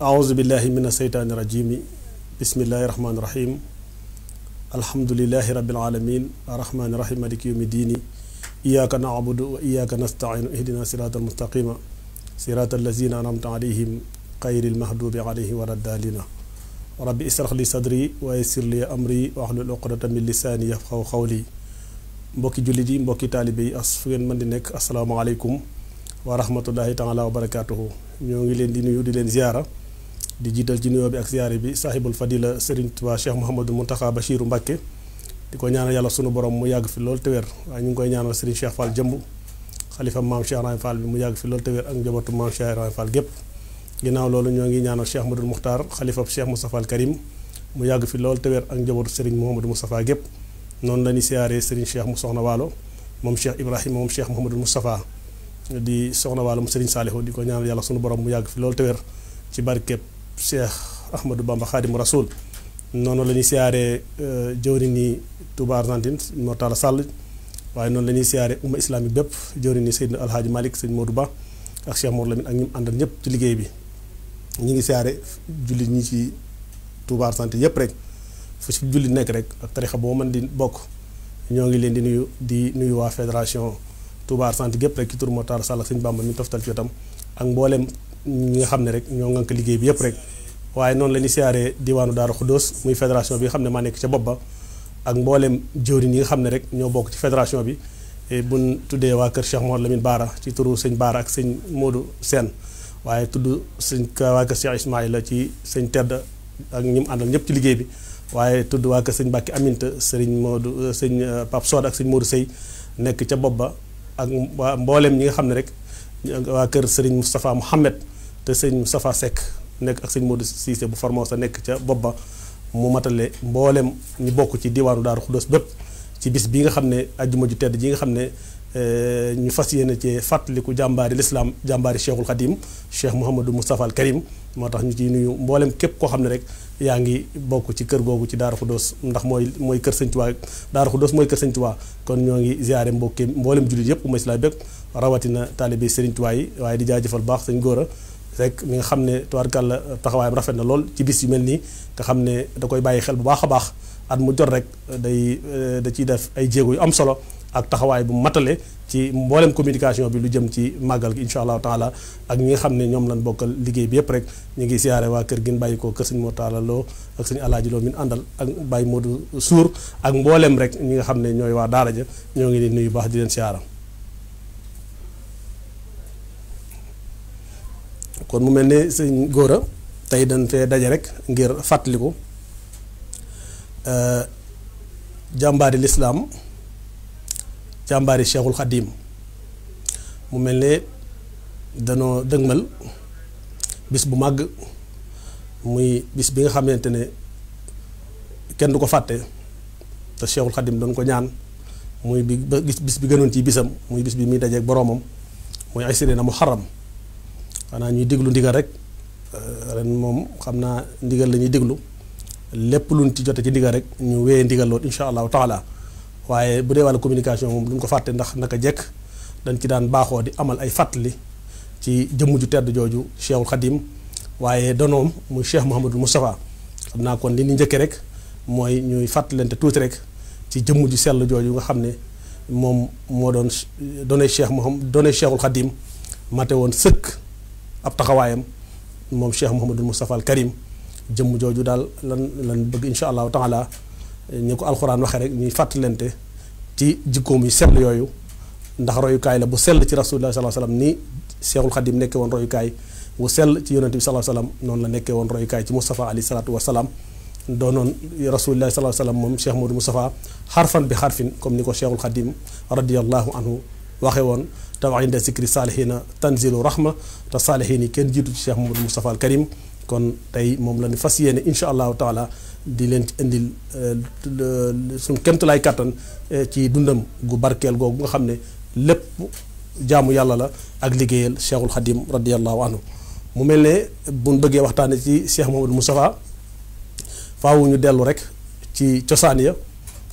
aouzu billahi min aseytaani rajimi bismillahi rahmaani rahim alhamdulilahi rabbil alamin arrahmaani rahim maliki yawmi diini iyyaka na'budu wa iyyaka nasta'in ihdina siraatal mustaqima siraatal lazina an'amta alayhim xayril mahdubi alayhim wa laddaalina rabbi israh li sadri wa yassir li amri wahlul uqdatan min lisaani yafqahu qawli mbokki jullit yi mbokki taalibe yi fu ngeen mën di nekk asalaamaaleykum wa rahmatullahi taala wa barakaatuhu ñoo ngi leen di nuyu di leen ziyaara di jiital ci nuyoo bi ak ziyaare bi sahibul fadila Serigne Touba Cheikh Mouhamadou Mountakha Bachiru Mbacké di ko ñaanal yàlla sunu borom mu yàgg fi loolu te wér waaye ñu ngi koy ñaanal Serigne Cheikh Fall jëmb xalifa maam Cheikh Ibrahima Fall bi mu yàgg fi loolu te wér ak njabootu maam Cheikh Ibrahima Fall gépp ginnaaw loolu ñoo ngi ñaanal Cheikh Modou Muxtaar xalifa Cheikh Moustapha al Karim mu yàgg fi loolu te wér ak njabootu Serigne Mouhamadou Moustapha gépp noonu la ñuy siyaaree Serigne Cheikh mu soxna waalo moom Cheikh Ibrahima moom Cheikh Mouhamadou Moustapha di soxna waalo mu Serigne Salihu di ko ñaanal yàlla sunu borom mu yàgg fi loolu te wér ci barkeb Cheikh Ahmadou Bamba Khadimu Rasoul noonu la ñuy siyaaree jëwriñ ni Touba Argentine Mortala Sall waaye noonu la ñuy siyaaree umma islamique bépp jëwriñ ni Seydina Alhaaji Malick Sëñ Modou Ba ak Cheikh Mor Lamine ak ñi mu àndal ñëpp ci liggéey bi ñi ngi siyaare jullit ñi ci Touba Argentine yëpp rek fu ci jullit nekk rek ak tarixa boo mën di bokk ñoo ngi leen di nuyu waa fédération Touba Argentine gépp rek ci tur Mortala Sall ak Sëñ Bamba mi toftal ci wetam ak mboolem ñi nga xam ne rek ñoo ngànk liggéey bi yëpp rek waaye noonu la ñuy siyaaree diwaanu Daaru Xuddoos muy fédération bi nga xam ne maa nekk ca bopp ba ak mboolem jëwriñ yi nga xam ne rek ñoo bokk ci fédération bi buñ tuddee waa kër Cheikh Mouhamadou Lamine Baara ci turu sëñ Baara ak sëñ Modou Sène waaye tudd waa kër Cheikh Ismaïla ci sëñ Tedd ak ñi mu àndal ñëpp ci liggéey bi waaye tudd waa kër sëñ Mbàkke Aminta sëñ Modou sëñ Pape Soda ak sëñ Modou Sey nekk ca bopp ba ak waa mboolem ñi nga xam ne rek waa kër sëriñ Moustapha Mouhamed te sëñ Moustapha Seck nekk ak sëñ Modou Cissé bu Formosa nekk ca bopp ba mu matale mboolem ñu bokk ci diwaanu Daaru Xuddoos bépp ci bis bi nga xam ne ajjuma ju tedd ji nga xam ne ñu fas yéene ci fàttaliku jàmbaari lislaam jàmbaari Cheikhul Khadim Cheikh Mouhamadou Moustapha al Karim moo tax ñu ciy nuyu mboolem képp koo xam ne rek yaa ngi bokk ci kër googu ci Daaru Xuddoos ndax mooy kër Sëñ Tuubaa Daaru Xuddoos mooy kër Sëñ Tuubaa kon ñoo ngi ziare mbokki mboolem jullit yëpp umma islaam bépp rawatina taalibe Sëriñ Tuubaa yi waaye di jaajëfal baax sëñ Góora rek mi nga xam ne tubaarkàlla taxawaayam rafet na lool ci bis yu mel nii nga xam ne da koy bàyyi xel bu baax a baax at mu jot rek da ciy def ay jéego yu am solo ak taxawaay bu matale ci mboolem communication bi lu jëm ci màggal gi incha allahu taala ak ñi nga xam ne ñoom lañ bokkal liggéey bi yëpp rek ñu ngi siyaare waa kër gin bàyyi ko kër sëñ Mortala Lo ak sëñ Alaaji Lo min àndal ak Baye Modou Suur ak mboolem rek ñi nga xam ne ñooy waa daara ja ñoo ngi leen nuyu baax di leen siyaara kon mu mel ne sëñ Góora tey dañ fee daje rek ngir fàttaliku jàmbaari lislaam jàmbaari Cheikhul Khadim mu mel ne danoo dëgmal bis bu màgg muy bis bi nga xamante ne kenn du ko fàtte te Cheikhul Khadim doon ko ñaan muy bis bi gënoon ci bisam muy bis bi muy dajeek boroomam muy ashrina muharram xanaa ñuy déglu ndigal rek ren moom xam naa ndigal la ñuy déglu lépp luñ ci jote ci ndigal rek ñu wéyee ndigal loolu incha allahu taala waaye bu dee wàllu communication moom duñ ko fàtte ndax naka jekk dañ ci daan baaxoo di amal ay fàttali ci jëmm ju tedd jooju Cheikhul Khadim waaye donoom muy Cheikh Mouhamadou Moustapha xam naa kon li ñu njëkkee rek mooy ñuy fàttalante tuuti rek ci jëmm ju sell jooju nga xam ne moom moo doon donné Cheikhul Khadim mate woon sëkk ab taxawaayam moom Cheikh Mouhamadou Moustapha al Karim jëmm jooju daal lan bëgg incha allahu taala ñu ko alxuraan waxee rek ñuy fàttalante ci jikkoom yu sell yooyu ndax royukaay la bu sell ci rasulullah sallallahu alayhi wasallam ni Cheikhul Khadim nekkee woon royukaay bu sell ci yonente bi sallallahu alayhi wasallam noonu la nekkee woon royukaay ci Moustapha alayhi salaatu wasalaam doonoon rasulullah sallallahu alayhi wasallam moom Cheikh Modou Moustapha xarfan bi xarfin comme ni ko Cheikhul Khadim radiyallahu anhu waxee woon te wax inda zikri saalihina tanzilu rahma te saalihin yi kenn jiitu ci Cheikh Mouhamadou Moustapha al Karim kon tey moom la ñu fas yéene incha allahu taala di leen ci indil suñ kemtalaay kàttan ci dundam gu barkeel googu nga xam ne lépp jaamu yàlla la ak liggéeyal Cheikhul Khadim radiyallahu anhu mu mel ne buñ bëggee waxtaane ci Cheikh Mouhamadou Moustapha faawu ñu dellu rek ci cosaan ya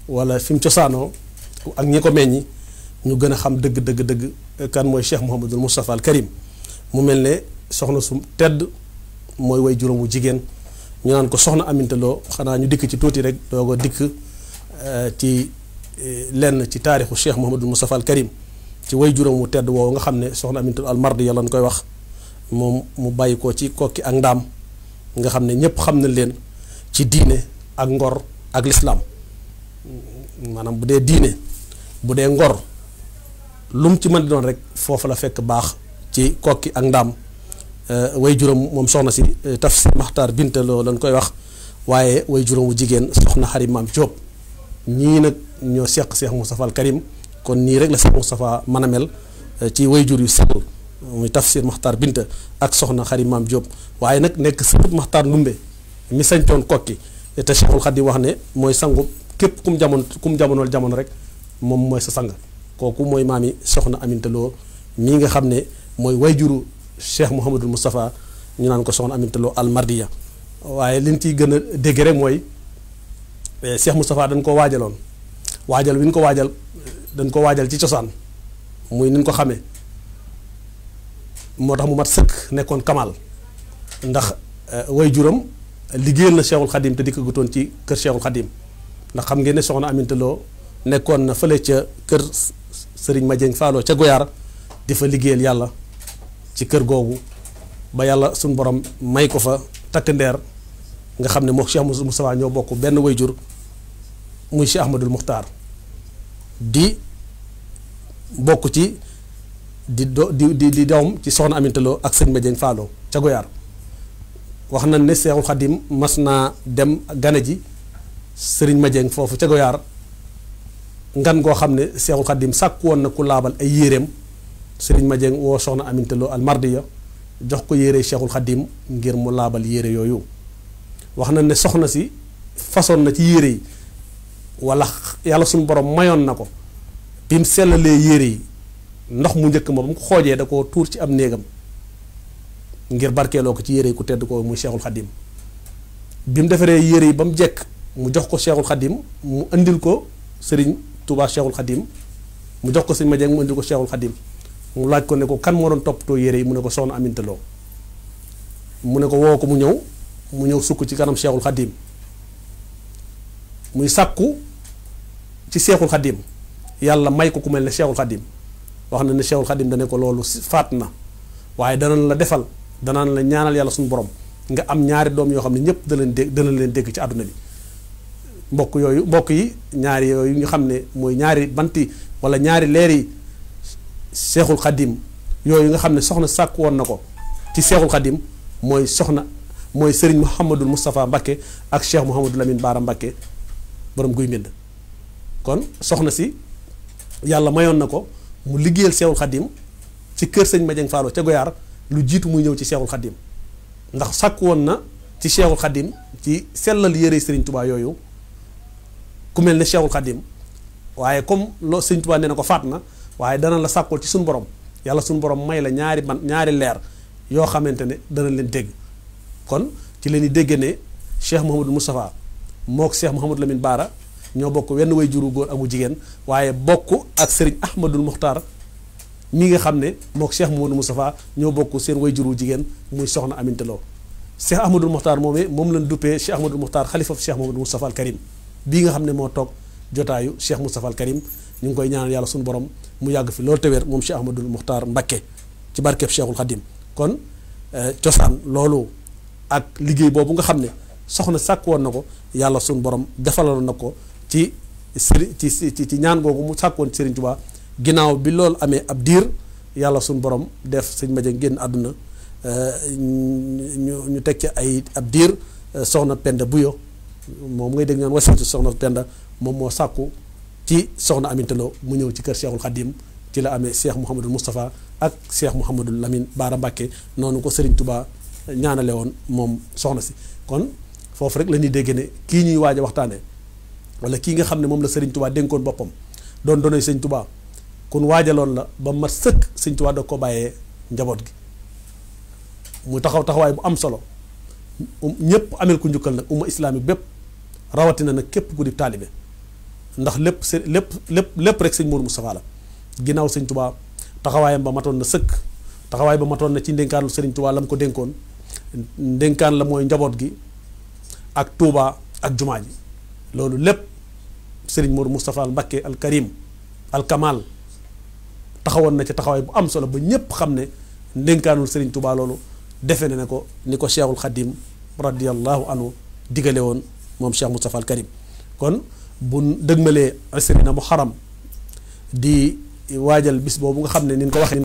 wala fi mu cosaanoo ak ñi ko meññi ñu gën a xam dëgg kan mooy Cheikh Mouhamadou Moustapha al Karim mu mel ne soxna su tedd mooy way juróom wu jigéen ñu naan ko soxna Aminta Lo. xanaa ñu dikk ci tuuti rek doog a dikk ci lenn ci taarixu Cheikh Mouhamadul Moustapha al Karim ci way juróom wu tedd woowu nga xam ne soxna Aminta Lo al Mardiya lañ koy wax moom mu bàyyi ko ci kokki ak ndaam nga xam ne ñëpp xam na leen ci diine ak ngor ak lislaam maanaam bu dee diine bu dee ngor lum ci mën di doon rek foofu la fekk baax ci kokki ak ndaam way juróom moom soxna si Tafsir Maxtaar Binta Lo lañ koy wax waaye way juróom wu jigéen soxna Xari Maam Jóob ñii nag ñoo seq Cheikh Moustapha al Karim kon nii rek la Cheikh Moustapha mën a mel ci way jur yu sell muy Tafsir Maxtaar Binta ak soxna Xari Maam Jóob waaye nag nekk sëriñ Maxtaar Ndumbe mi sañtoon kokki te Cheikhul Khadim wax ne mooy sangu képp kum jamonool jamono rek moom mooy sa sang kooku mooy maami soxna Aminta Lo mii nga xam ne mooy way juru Cheikh Mouhamadul Moustapha ñu naan ko soxna Aminta Lo al Mardiya waaye liñ ciy gën a dégg rek mooy Cheikh Moustapha dañ ko waajaloon waajal wi ñu ko waajal dañ ko waajal ci cosaan muy niñ ko xamee moo tax mu mat sëkk nekkoon kamal ndax way juram liggéeyal na Cheikhul Khadim te di ko gutoon ci kër Cheikhul Khadim ndax xam ngeen ne soxna Aminta Lo nekkoon na fële ca kër Serigne Madieng Fallo ca Goyaar di fa liggéeyal yàlla ci kër googu ba yàlla suñu borom may ko fa takk ndeer nga xam ne moo Cheikh Moustapha ñoo bokk benn way jur muy Cheikh Ahmadul Muxtaar di bokk ci di doom ci soxna Aminta Lo ak sëñ Madieng Fallo ca Goyaar wax nañ ne Cheikhul Khadim mas naa dem gane ji sëriñ Madieng foofu ca Goyaar ngan goo xam ne Cheikhul Khadim sàkk woon na ku laabal ay yéreem sëriñ Madieng woo soxna Aminta Lo al Mardiya jox ko yére Cheikhul Khadim ngir mu laabal yére yooyu wax nañ ne soxna si façon na ci yére yi wala yàlla suñu borom mayoon na ko bi mu sellalee yére yi ndox mu njëkk ma ba mu ko xoojee da koo tuur ci am néegam ngir barkeeloo ko ci yére yi ku tedd ko muy Cheikhul Khadim bi mu defaree yére yi ba mu jekk mu jox ko Cheikhul Khadim mu indil ko sëriñ Touba Cheikhul Khadim mu jox ko sëriñ Madieng mu indil ko Cheikhul Khadim mu laaj ko ne ko kan moo doon toppatoo yére yi mu ne ko soxna Aminta Lo mu ne ko woo ko mu ñëw sukk ci kanam Cheikhul Khadim muy sàkku ci Cheikhul Khadim yàlla may ko ku mel ne Cheikhul Khadim wax na ne Cheikhul Khadim dane ko loolu faat na waaye danañ la defal danaan la ñaanal yàlla suñu borom nga am ñaari doom yoo xam ne ñëpp dana leen dégg ci àdduna bi mbokk yi ñaari yooyu ñu xam ne mooy ñaari banti wala ñaari leeri Cheikhul Khadim yooyu nga xam ne soxna sàkk woon na ko ci Cheikhul Khadim mooy Serigne Mouhamadul Moustapha Mbakke ak Cheikh Mouhamadul Lamine Baara Mbakke borom guy mbind kon soxna si yàlla mayoon na ko mu liggéeyal Cheikhul Khadim ci kër sëñ Madieng Fallo ca Goyaar lu jiitu muy ñëw ci Cheikhul Khadim ndax sàkk woon na ci Cheikhul Khadim ci sellal yére Serigne Touba yooyu ku mel ne Cheikhul Khadim waaye comme loo Serigne Touba nee na ko faat na waaye dana la sàkkool ci suñu borom yàlla suñu borom may la ñaari leer yoo xamante ne dana leen dégg kon ci leen di dégg ne Cheikh Mouhamadou Moustapha mook Cheikh Mouhamadou Lamine Baara ñoo bokk wenn way juru góor amu jigéen waaye bokk ak Serigne Ahmadul Muxtaar mi nga xam ne mook Cheikh Mouhamadou Moustapha ñoo bokk seen way juru jigéen muy soxna Aminta Lo Cheikh Ahmadul Muxtaar moom lañ duppee Cheikh Ahmadul Muxtaar xalifa Cheikh Mouhamadou Moustapha al Karim bii nga xam ne moo toog jotaayu Cheikh Moustapha al Karim ñu ngi koy ñaanal yàlla suñu borom mu yàgg fi loolu te wér moom Cheikh Ahmadul Muxtaar Mbakke ci barkeb Cheikhul Khadim kon cosaan loolu ak liggéey boobu nga xam ne soxna sàkk woon na ko yàlla suñu borom defaloon na ko ci ñaan googu mu sàkk woon ci Serigne Touba ginnaaw bi loolu amee ab diir yàlla suñu borom def sëñ Madieng génn àdduna ñu teg ci ab diir soxna Penda Buyo moom ngay dégg ñaan wasitu soxna Penda moom moo sàkku ci soxna Aminta Lo mu ñëw ci kër Cheikhul Khadim ci la amee Cheikh Mouhamadul Moustapha ak Cheikh Mouhamadul Lamine Baara Mbakke noonu ko Serigne Touba ñaanale woon moom soxna si kon foofu rek la ñuy dégg ne kii ñuy waaj a waxtaane wala kii nga xam ne moom la Serigne Touba dénkoon boppam doon doonay Serigne Touba kun waajaloon la ba mat sëkk Serigne Touba da ko bàyyee njaboot gi mu taxawaay bu am solo ñëpp amel ku njukkal nag umma islamique bépp rawatina nag képp ku di taalibe ndax lépp rek sëñ Mourou Moustapha la ginnaaw sëñ Touba taxawaayam ba matoon na sëkk taxawaay ba matoon na ci ndénkaanul Serigne Touba la mu ko dénkoon. ndénkaan la mooy njaboot gi ak Touba ak jumaa ji loolu lépp Serigne Modou Moustapha Mbacké al Karim al Kamal taxawoon na ci taxawaay bu am solo ba ñépp xam ne ndénkaanul Serigne Touba loolu defe ne ko ni ko Cheikhul Khadim radiyallahu anhu digale woon moom Cheikh Moustapha al Karim. kon bu dëgmalee asrina Muharram di waajal bis boobu nga xam ne ni ñu ko waxee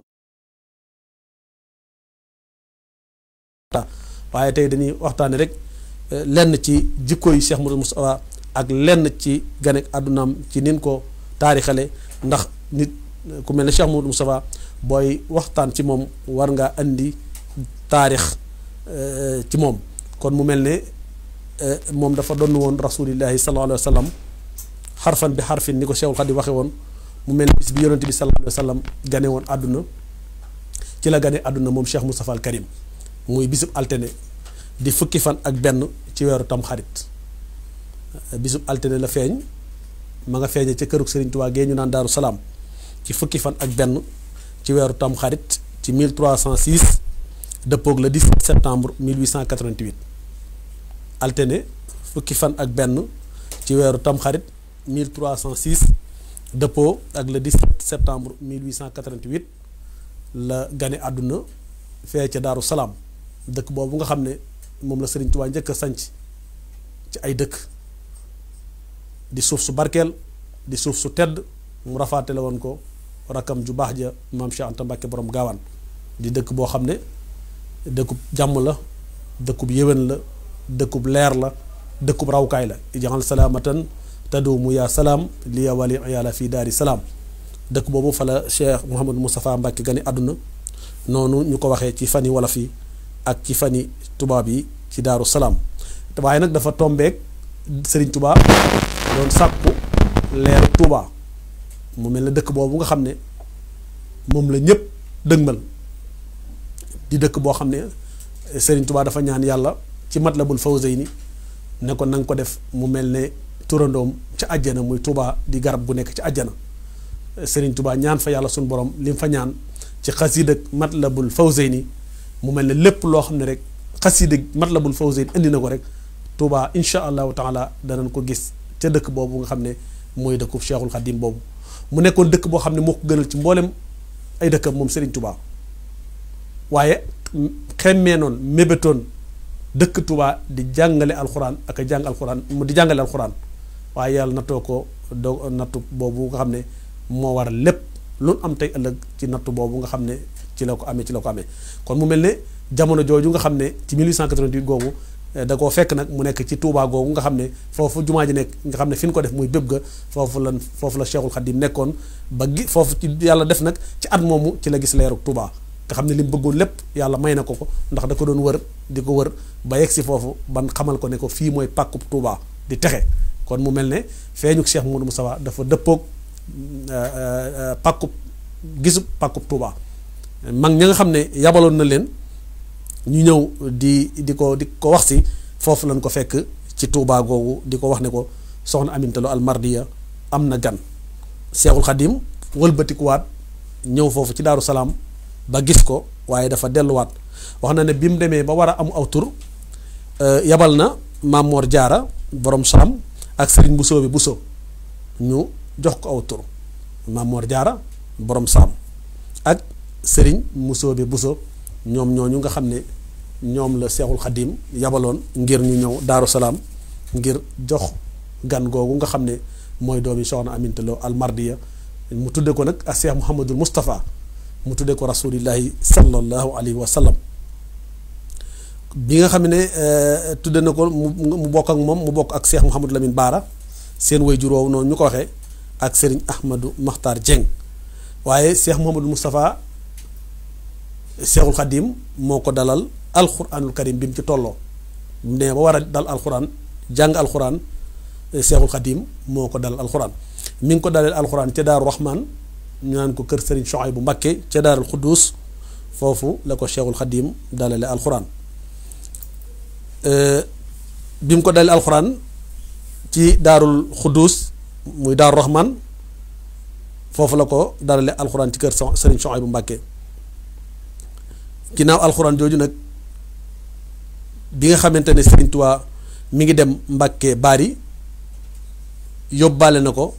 waaye tey dañuy waxtaane rek lenn ci jikko yi Cheikh Modou Moustapha ak lenn ci ganek àddunaam ci nin ko taarixale ndax nit ku mel ne Cheikh Modou Moustapha booy waxtaan ci moom war nga andi taarix ci moom kon mu mel ne moom dafa doon woon rasulillahi sallallahu alayhi wa sallam xarfan bi xarfin ni ko Cheikhul Khadim waxe woon mu mel ne bis bi yonente bi sallallahu alayhi wa sallam gane woon àdduna ci la gane àdduna moom Cheikh Moustapha al Karim muy bisub altine di fukki fan ak benn ci weeru tamxarit bisub altine la feeñ ma nga feeñe ca kërug Serigne Touba gee ñu naan Daaru Salaam ci fukki fan ak benn ci weeru tamxarit ci 1306 dëppoog le 17 septembre 1888 altine fukki fan ak benn ci weeru tamxarit 1306 dëppoo ak le 17 septembre 1888 la gane àdduna fee ca Daaru Salaam dëkk boobu nga xam ne moom la Serigne Touba njëkk a sanc ci ay dëkk di suuf su barkeel di suuf su tedd mu rafaatale woon ko rakkam ju baax ja maam Cheikh Anta Mbacké borom gaawaan di dëkk boo xam ne dëkkub jàmm la dëkkub yéwén la dëkkub leer la dëkkub rawkaay la ijaxal salaamatan tadumu yaa salaam liya wali yàlla fii daari salaam dëkk boobu fa la Cheikh Mouhamadou Moustapha Mbacké gane àdduna noonu ñu ko waxee ci fani wolof yi ak ci fani tubaab yi ci Daaru Salaam waaye nag dafa tombeek Serigne Touba doon sàkku leeru Touba mu mel ne dëkk boobu nga xam ne moom la ñëpp dëgmal di dëkk boo xam ne Serigne Touba dafa ñaan yàlla ci Matlabul Fawzayni ne ko na nga ko def mu mel ne turandoom ca àjjana muy Touba di garab gu nekk ci àjjana Serigne Touba ñaan fa yàlla suñu borom li mu fa ñaan ci xasiida Matlabul Fawzayni mu mel ne lépp loo xam ne rek xasiida Matlabul Fawzayni indi na ko rek Touba incha allahu taala danañ ko gis ca dëkk boobu nga xam ne mooy dëkku Cheikhul Khadim boobu mu nekkoon dëkk boo xam ne moo ko gënal ci mboolem ay dëkkam moom Serigne Touba waaye xemmee noon mébétoon dëkk Touba di jàngale alxuraan ak a jàng alxuraan mu di jàngale alxuraan waaye yàlla nattoo ko do nattu boobu nga xam ne moo waral lépp lu am tey ëllëg ci nattu boobu nga xam ne ci la ko amee kon mu mel ne jamono jooju nga xam ne ci 1888 googu da koo fekk nag mu nekk ci Touba googu nga xam ne foofu jumaa ji nekk nga xam ne fi ñu ko def muy bépp ga foofu la Cheikhul Khadim nekkoon ba foofu ci yàlla def nag ci at moomu ci la gis leeru Touba nga xam ne li mu bëggoon lépp yàlla may na ko ndax da ko doon wër di ko wër ba yegg si foofu ban xamal ko ne ko fii mooy pàkkub Touba di texe kon mu mel ne feeñu Cheikh Modou Moustapha dafa dëppoog pàkkub Touba mag ña nga xam ne yabaloon na leen ñu ñëw di ko wax si foofu lañ ko fekk ci Touba googu di ko wax ne ko soxna Aminta Lo almardiya am na gan Cheikhul Khadim wëlbatikuwaat ñëw foofu ci Daaru Salaam ba gis ko waaye dafa delluwaat wax na ne bi mu demee ba war a am aw tur yabal na Maam Mor Jaara borom Saam ak Serigne Bousso bi Bousso ñu jox ko aw tur Maam Mor Jaara borom Saam ak Serigne Bousso bi Bousso ñoom ñooñu nga xam ne ñoom la Seexul Xadim yabaloon ngir ñu ñëw Daaru Salaam ngir jox gan googu nga xam ne mooy doomi soxna Aminta Lo almardiya mu tudde ko nag ak Cheikh Mouhamadul Moustapha mu tudde ko rasulillahi sallallahu alayhi wa sallam bi nga xam ne tudde na ko mu bokk ak moom mu bokk ak Cheikh Mouhamadou Lamine Baara seen way juróow noonu ñu ko waxee ak Serigne Ahmadou Makhtar Dieng waaye Cheikh Mouhamadul Moustapha Cheikhul Khadim moo ko dalal alquranul karim bi mu ci tolloo ne ba war a dal alquran jàng alquran Cheikhul Khadim moo ko dalal alquran mi ngi ko dalal alquran ca Daaru Rahman ñu naan ko kër Serigne Chouaïbou Mbacké ca Daarul Xuddus foofu la ko Cheikhul Khadim dalale alquran bi mu ko dalal alquran ci Daarul Xuddus muy Daaru Rahman foofu la ko dalale alquran ci kër Serigne Chouaïbou Mbacké ginnaaw alxuraan jooju nag bi nga xamante ne Serigne Touba mi ngi dem Mbàkke Bari yóbbaale na ko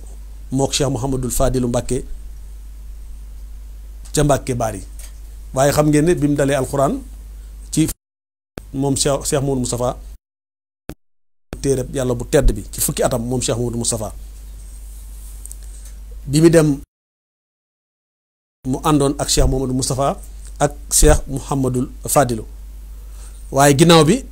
mook Cheikh Mouhamadul Fadilu Mbàkke ca Mbàkke Bari waaye xam ngeen ne bi mu dalee alxuraan ci moom Cheikh Mouhamadou Moustapha téere yàlla bu tedd bi ci fukki atam moom Cheikh Mouhamadou Moustapha bi mu dem mu àndoon ak Cheikh Mouhamadou Moustapha ak Cheikh Mouhamadul Fadilu waaye ginnaaw bi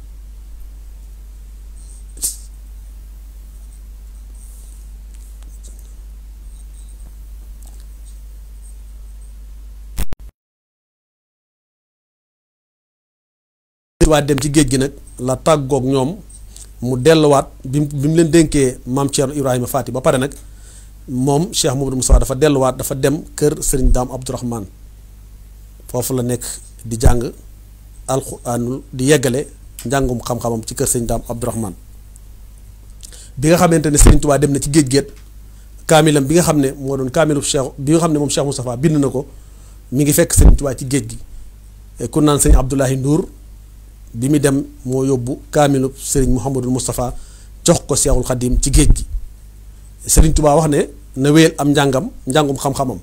waa dem ci géej gi nag la tàggoog ñoom mu delluwaat bi mu leen dénkee maam Thierno Ibrahima Faty ba pare nag moom Cheikh Mouhamadou Moustapha dafa delluwaat dafa dem kër Serigne Dame Abdourahmane foofu la nekk di jàng alxuraanul di yeggale njàngum xam-xamam ci kër Serigne Dame Abdourahmane bi nga xamante ne Serigne Touba dem na ci géej géej kaamilam bi nga xam ne moo doon kaamilu Cheikh bi nga xam ne moom Cheikh Moustapha bind na ko mi ngi fekk Serigne Touba ci géej gi ku naan Serigne Abdoulahi Ndour bi mu dem moo yóbbu kaamilu Serigne Mouhamadul Moustapha jox ko Cheikhul Khadim ci géej gi Serigne Touba wax ne na wéyal am njàngum xam-xamam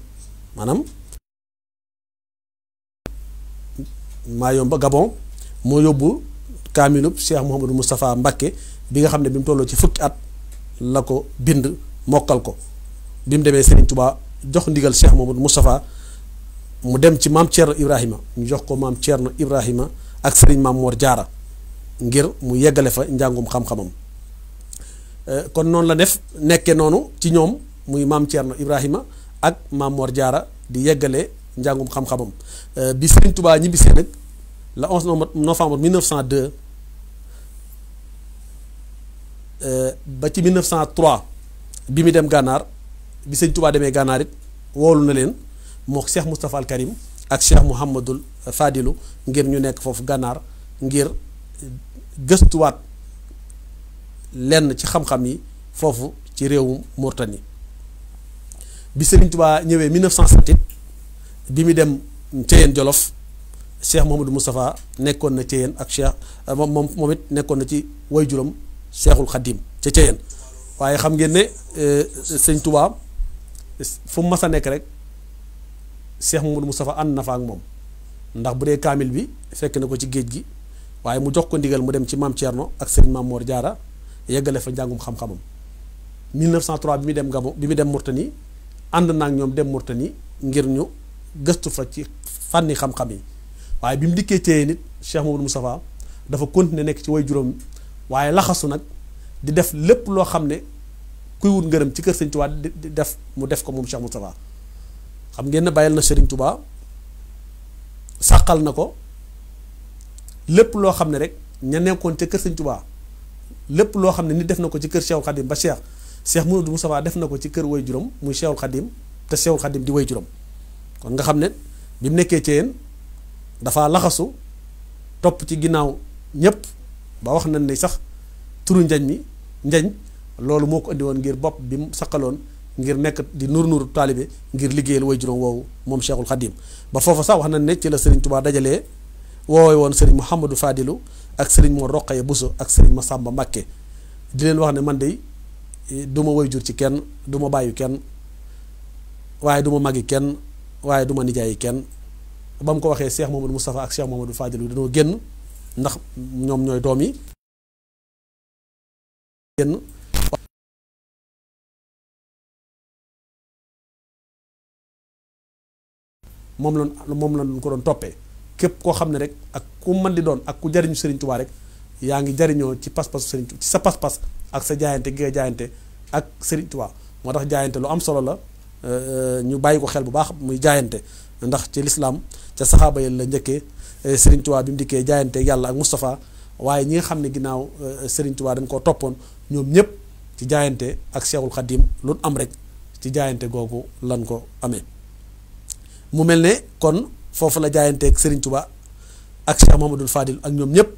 maanaam maa yomba Gabon moo yóbbu kaamilu Cheikh Mouhamadul Moustapha Mbacké bi nga xam ne bi mu tolloo ci fukki at la ko bind mokkal ko bi mu demee Serigne Touba jox ndigal Cheikh Mouhamadul Moustapha mu dem ci maam Thierno Ibrahima ñu jox ko maam Thierno Ibrahima ak Serigne Maam Mor Jaara ngir mu yeggale fa njàngum xam-xamam kon noonu la def nekke noonu ci ñoom muy maam Thierno Ibrahima ak Maam Mor Jaara di yeggale njàngum xam-xamam bi Serigne Touba ñibbisee nag le 11 novembre 1902 ba ci 1903 bi mu dem gànnaar bi Serigne Touba demee gànnaar it woolu na leen moo Cheikh Moustapha al Karim ak Cheikh Mouhamadul Fadilu ngir ñu nekk foofu gànnaar ngir gëstuwaat lenn ci xam-xam yi foofu ci réewum Mauritanie bi Serigne Touba ñëwee 1907 bi mu dem Thiéyène Jolof Cheikh Mouhamadou Moustapha nekkoon na Thiéyène ak Cheikh moom it nekkoon na ci waajuram Cheikhul Khadim ca Thiéyène waaye xam ngeen ne Serigne Touba fu mu mas a nekk rek Cheikh Mouhamadou Moustapha ànd na fa ak moom ndax bu dee kaamil bi fekk na ko ci géej gi waaye mu jox ko ndigal mu dem ci maam Thierno ak Serigne Maam Mor Jaara yeggale fa njàngum xam-xamam 1903 bi mu dem Gabon bi mu dem Mauritanie ànd na ak ñoom dem Mauritanie ngir ñu gëstu fa ci fànni xam-xam yi waaye bi mu dikkee téye nit Cheikh Mouhamadou Moustapha dafa continuer nekk ci way juróom waaye laxasu nag di def lépp loo xam ne kuy wut ngërëm ci kër Serigne Touba di def mu def ko moom Cheikh Moustapha xam ngeen ne bàyyil na Serigne Touba sàqal na ko lépp loo xam ne rek ña nekkoon ca kër Serigne Touba lépp loo xam ne nit def na ko ci kër Cheikhul Khadim ba Cheikh Mouhamadou Moustapha def na ko ci kër way juróom muy Cheikhul Khadim te Cheikhul Khadim di way juróom kon nga xam ne bi mu nekkee ci yéen dafa laxasu topp ci ginnaaw ñépp ba wax nañ ne sax turu njañ loolu moo ko indi woon ngir bopp bi mu saqaloon ngir nekk di nur taalibe ngir liggéeyal way juróom woowu moom Cheikhul Khadim ba foofa sax wax nañ ne ci la Serigne Touba dajalee woowee woon Serigne Mouhamadou Fadilu ak Serigne Mor Roqaye Bousso ak Serigne Massamba Mbacké di leen wax ne man de du ma way jur ci kenn du ma bàyyi kenn waaye du ma magi kenn waaye du ma nijaayi kenn ba mu ko waxee Cheikh Mouhamadou Moustapha ak Cheikh Mouhamadou Fadilu dañoo génn ndax ñoom ñooy doom yi génn moom la ko doon toppee képp koo xam ne rek ak ku mën di doon ak ku jariñu Serigne Touba rek yaa ngi jariñoo ci pas-pasu Serigne Touba ci sa pas-pas ak sa jaayante gi nga jaayante ak Serigne Touba moo tax jaayante lu am solo la ñu bàyyi ko xel bu baax muy jaayante ndax ci lislaam ca saxaaba yi la njëkkee Serigne Touba bi mu dikkee jaayante yàlla ak Moustapha waaye ñi nga xam ne ginnaaw Serigne Touba dañ koo toppoon ñoom ñëpp ci jaayante ak Cheikhul Khadim lu am rek ci jaayante googu lan ko amee mu mel ne kon foofu la jaayanteeg Serigne Touba ak Cheikh Mouhamadoul Fadil ak ñoom ñëpp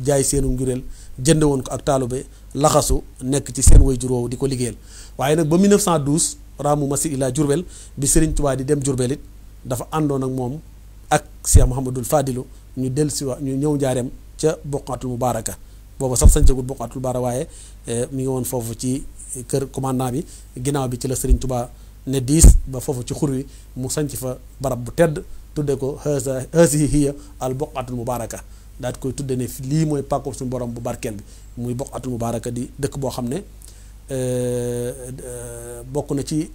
jaay seenu njureel jënd woon ko ak taalube laxasu nekk ci seen way juróow di ko liggéeyal waaye nag ba 1912 raamu masi ila Jurbel bi Serigne Touba di dem Jurbel it dafa àndoon ak moom ak Cheikh Mouhamadul Fadilu ñu dellusiwaat ñu ñëw njaareem ca Boqatul Mubaraka. booba sax sañcagul Boqatul Mubaraka waaye mi ngi woon foofu ci kër commandant bi. ginnaaw bi ci la Serigne Touba ne diis ba foofu ci xur wi mu sanc fa barab bu tedd tudde ko haasihi hiya al Boqatul Mubaraka. daal di koy tudde ne lii mooy pàkku suñu borom bu barkeel bi muy Boqatul Mubaraka di dëkk boo xam ne bokk na ci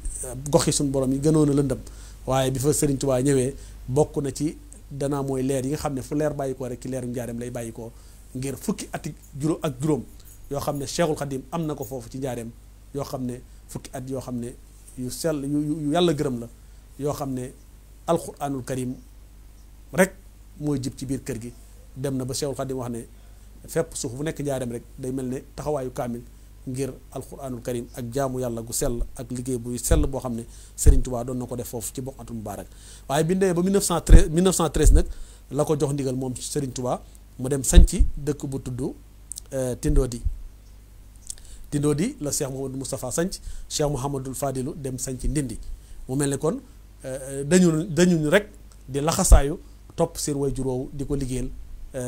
goxi suñu borom yi gënoon a lëndëm waaye bi fa Serigne Touba ñëwee bokk na ci danaa mooy leer yi nga xam ne fu leer bàyyi ko rek ci leeru njaareem lay bàyyi ko ngir fukki ati juróom yoo xam ne Cheikhul Khadim am na ko foofu ci njaareem yoo xam ne fukki at yoo xam ne yu sell yu yàlla gërëm la yoo xam ne alquranul karim rek mooy jib ci biir kër gi. dem na ba Cheikhul Khadim wax ne fépp suuf bu nekk njaareem rek day mel ne taxawaayu kaamil ngir alquranul karim ak jaamu yàlla gu sell ak liggéey buy sell boo xam ne Serigne Touba doon na ko def foofu ci Boqatul Mubarak. waaye bi ñu demee ba 1913 nag la ko jox ndigal moom Serigne Touba mu dem sanci dëkk bu tudd Tindodi la Cheikh Mouhamadou Moustapha sanc Cheikh Mouhamadul Fadilu dem sanci Ndindi. mu mel ne kon dañu rek di laxasaayu topp seen way juróowu di ko liggéeyal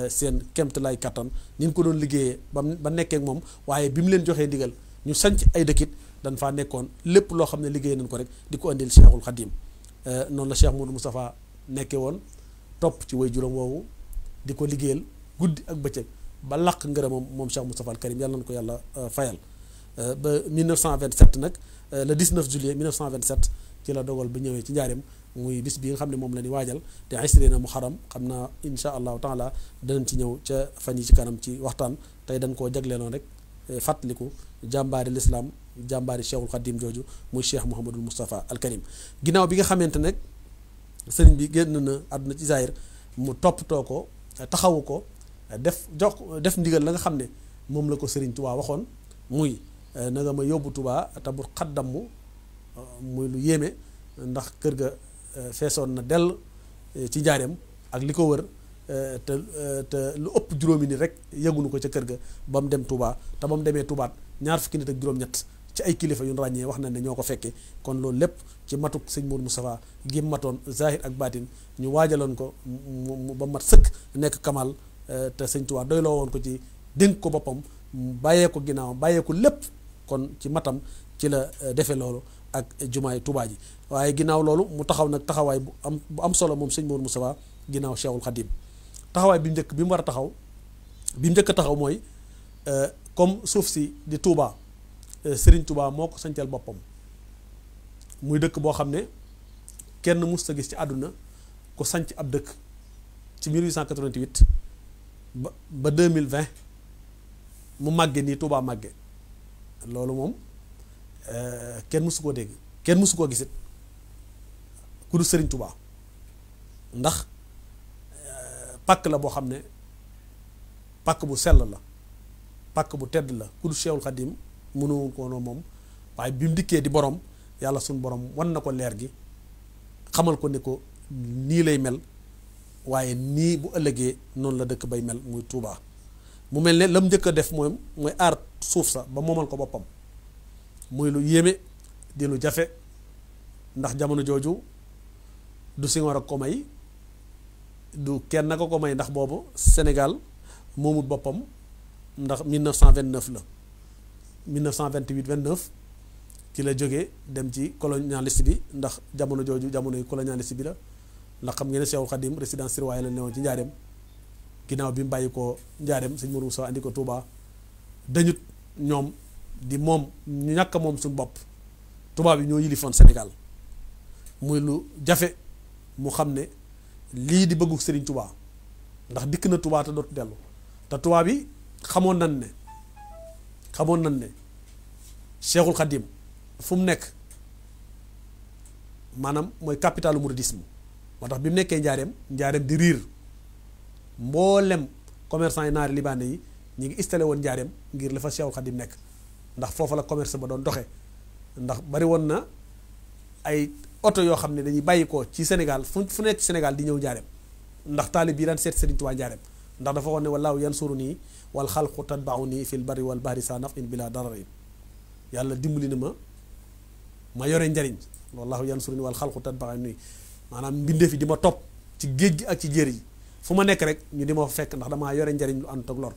seen kemtalaay kattan ni ñu ko doon liggéeyee ba nekkee ak moom. waaye bi mu leen joxee ndigal ñu sanc ay dëkkit dañ faa nekkoon lépp loo xam ne liggéey nañ ko rek di ko andil Cheikhul Khadim. noonu la Cheikh Mouhamadou Moustapha nekkee woon topp ci way juróom woowu di ko liggéeyal guddi ak bëccëg ba làq ngërëmam moom Cheikh Moustapha al Karim yàlla na ko yàlla fayal. ba 1927 nag le 19 juillet 1927 ci la dogal bi ñëwee ci njaareem muy bis bi nga xam ne moom la ni waajal te asrina muharram xam naa insha allahu taala danañ ci ñëw ca fan yi ci kanam ci waxtaan. tey dañ koo jagleeloon rek fàttaliku jàmbaari lislaam jàmbaari Cheikhul Khadim jooju muy Cheikh Mouhamadul Moustapha al Karim. ginnaaw bi nga xamante nag sëriñ bi génn na àdduna ci zahir mu toppatoo ko taxawu ko def ndigal la nga xam ne moom la ko Serigne Touba waxoon muy na nga ma yóbbu Touba te bu xaddammu muy lu yéeme ndax kër ga feesoon na dell ci njaareem ak li ko wër te lu ëpp juróomi nit rek yëgunu ko ca kër ga ba mu dem Touba te ba mu demee Touba ñaar fukki nit ak juróom-ñett ci ay kilifa yu ràññee wax na ne ñoo ko fekkee. kon loolu lépp ci matuk sëñ Mourou Moustapha gi matoon zahir ak baatin ñu waajaloon ko mu ba mat sëkk nekk kamal te sëñ Touba doyloo woon ko ci dénk ko boppam bàyyee ko ginnaaw bàyyee ko lépp. kon ci matam ci la defee loolu ak jumaay Touba ji. waaye ginnaaw loolu mu taxaw nag taxawaay bu am solo moom sëñ Mourou Moustapha ginnaaw Cheikhul Khadim. taxawaay bi njëkk bi mu war a taxaw bi mu njëkk a taxaw mooy comme suuf si di Touba Serigne Touba moo ko sañcal boppam muy dëkk boo xam ne kenn mus sa gis ci àdduna ko sanc ab dëkk ci 1888 ba 2020 mu màgge nii Touba màgge loolu moom kenn musu koo dégg kenn musu koo gisit ku du Serigne Touba ndax pàkk la boo xam ne pàkk bu sell la pàkk bu tedd la ku du Cheikhul Khadim mënu ko noonu moom waaye bi mu dikkee di borom yàlla suñu borom wan na ko leer gi xamal ko ne ko nii lay mel waaye nii bu ëllëgee noonu la dëkk bay mel muy Touba. mu mel ne la mu njëkk a def mooy aar suuf sa ba moomal ko boppam muy lu yéeme di lu jafe ndax jamono jooju du Senghor ak ko may du kenn naka ko may ndax boobu Sénégal moomut boppam ndax 1929 la 1928 29 ci la jógee dem ci colonialiste bi ndax jamono jooju jamonoy colonialiste bi la ndax xam ngeen ne Cheikhul Khadim résidence surveillée la newoon ci njaareem ginnaaw bi mu bàyyi ko njaareem sëñ Mourou Moussa andi ko Touba dañut ñoom di moom ñu ñàkk moom suñu bopp tubaab yi ñoo yilifoon Sénégal muy lu jafe mu xam ne lii di bëggu Serigne Touba ndax dikk na Touba te dootu dellu te tubaab yi xamoon nañ ne Cheikhul Khadim fu mu nekk maanaam mooy capitalu mouridisme moo tax bi mu nekkee njaareem di riir mboolem commerçant yi naari libaane yi ñu ngi installé woon njaareem ngir la fa Cheikhul Khadim nekk ndax foofa la commerce ba doon doxe ndax bari woon na ay oto yoo xam ne dañuy bàyyi ko ci Sénégal fu nekk ci Sénégal di ñëw njaareem ndax taalib yi daan seet Serigne Touba njaareem ndax dafa waxoon ne wallaahu yansuruni wal xalqu tatbauni fil barri wal bahri sa nafin bila dararin yàlla dimbali na ma yore njariñ wallaahu yansuruni wal xalqu tatbauni maanaam mbindeef yi di ma topp ci géej gi ak ci jéer yi fu ma nekk rek ñu di ma fa fekk ndax damaa yore njariñ lu ànd ak lor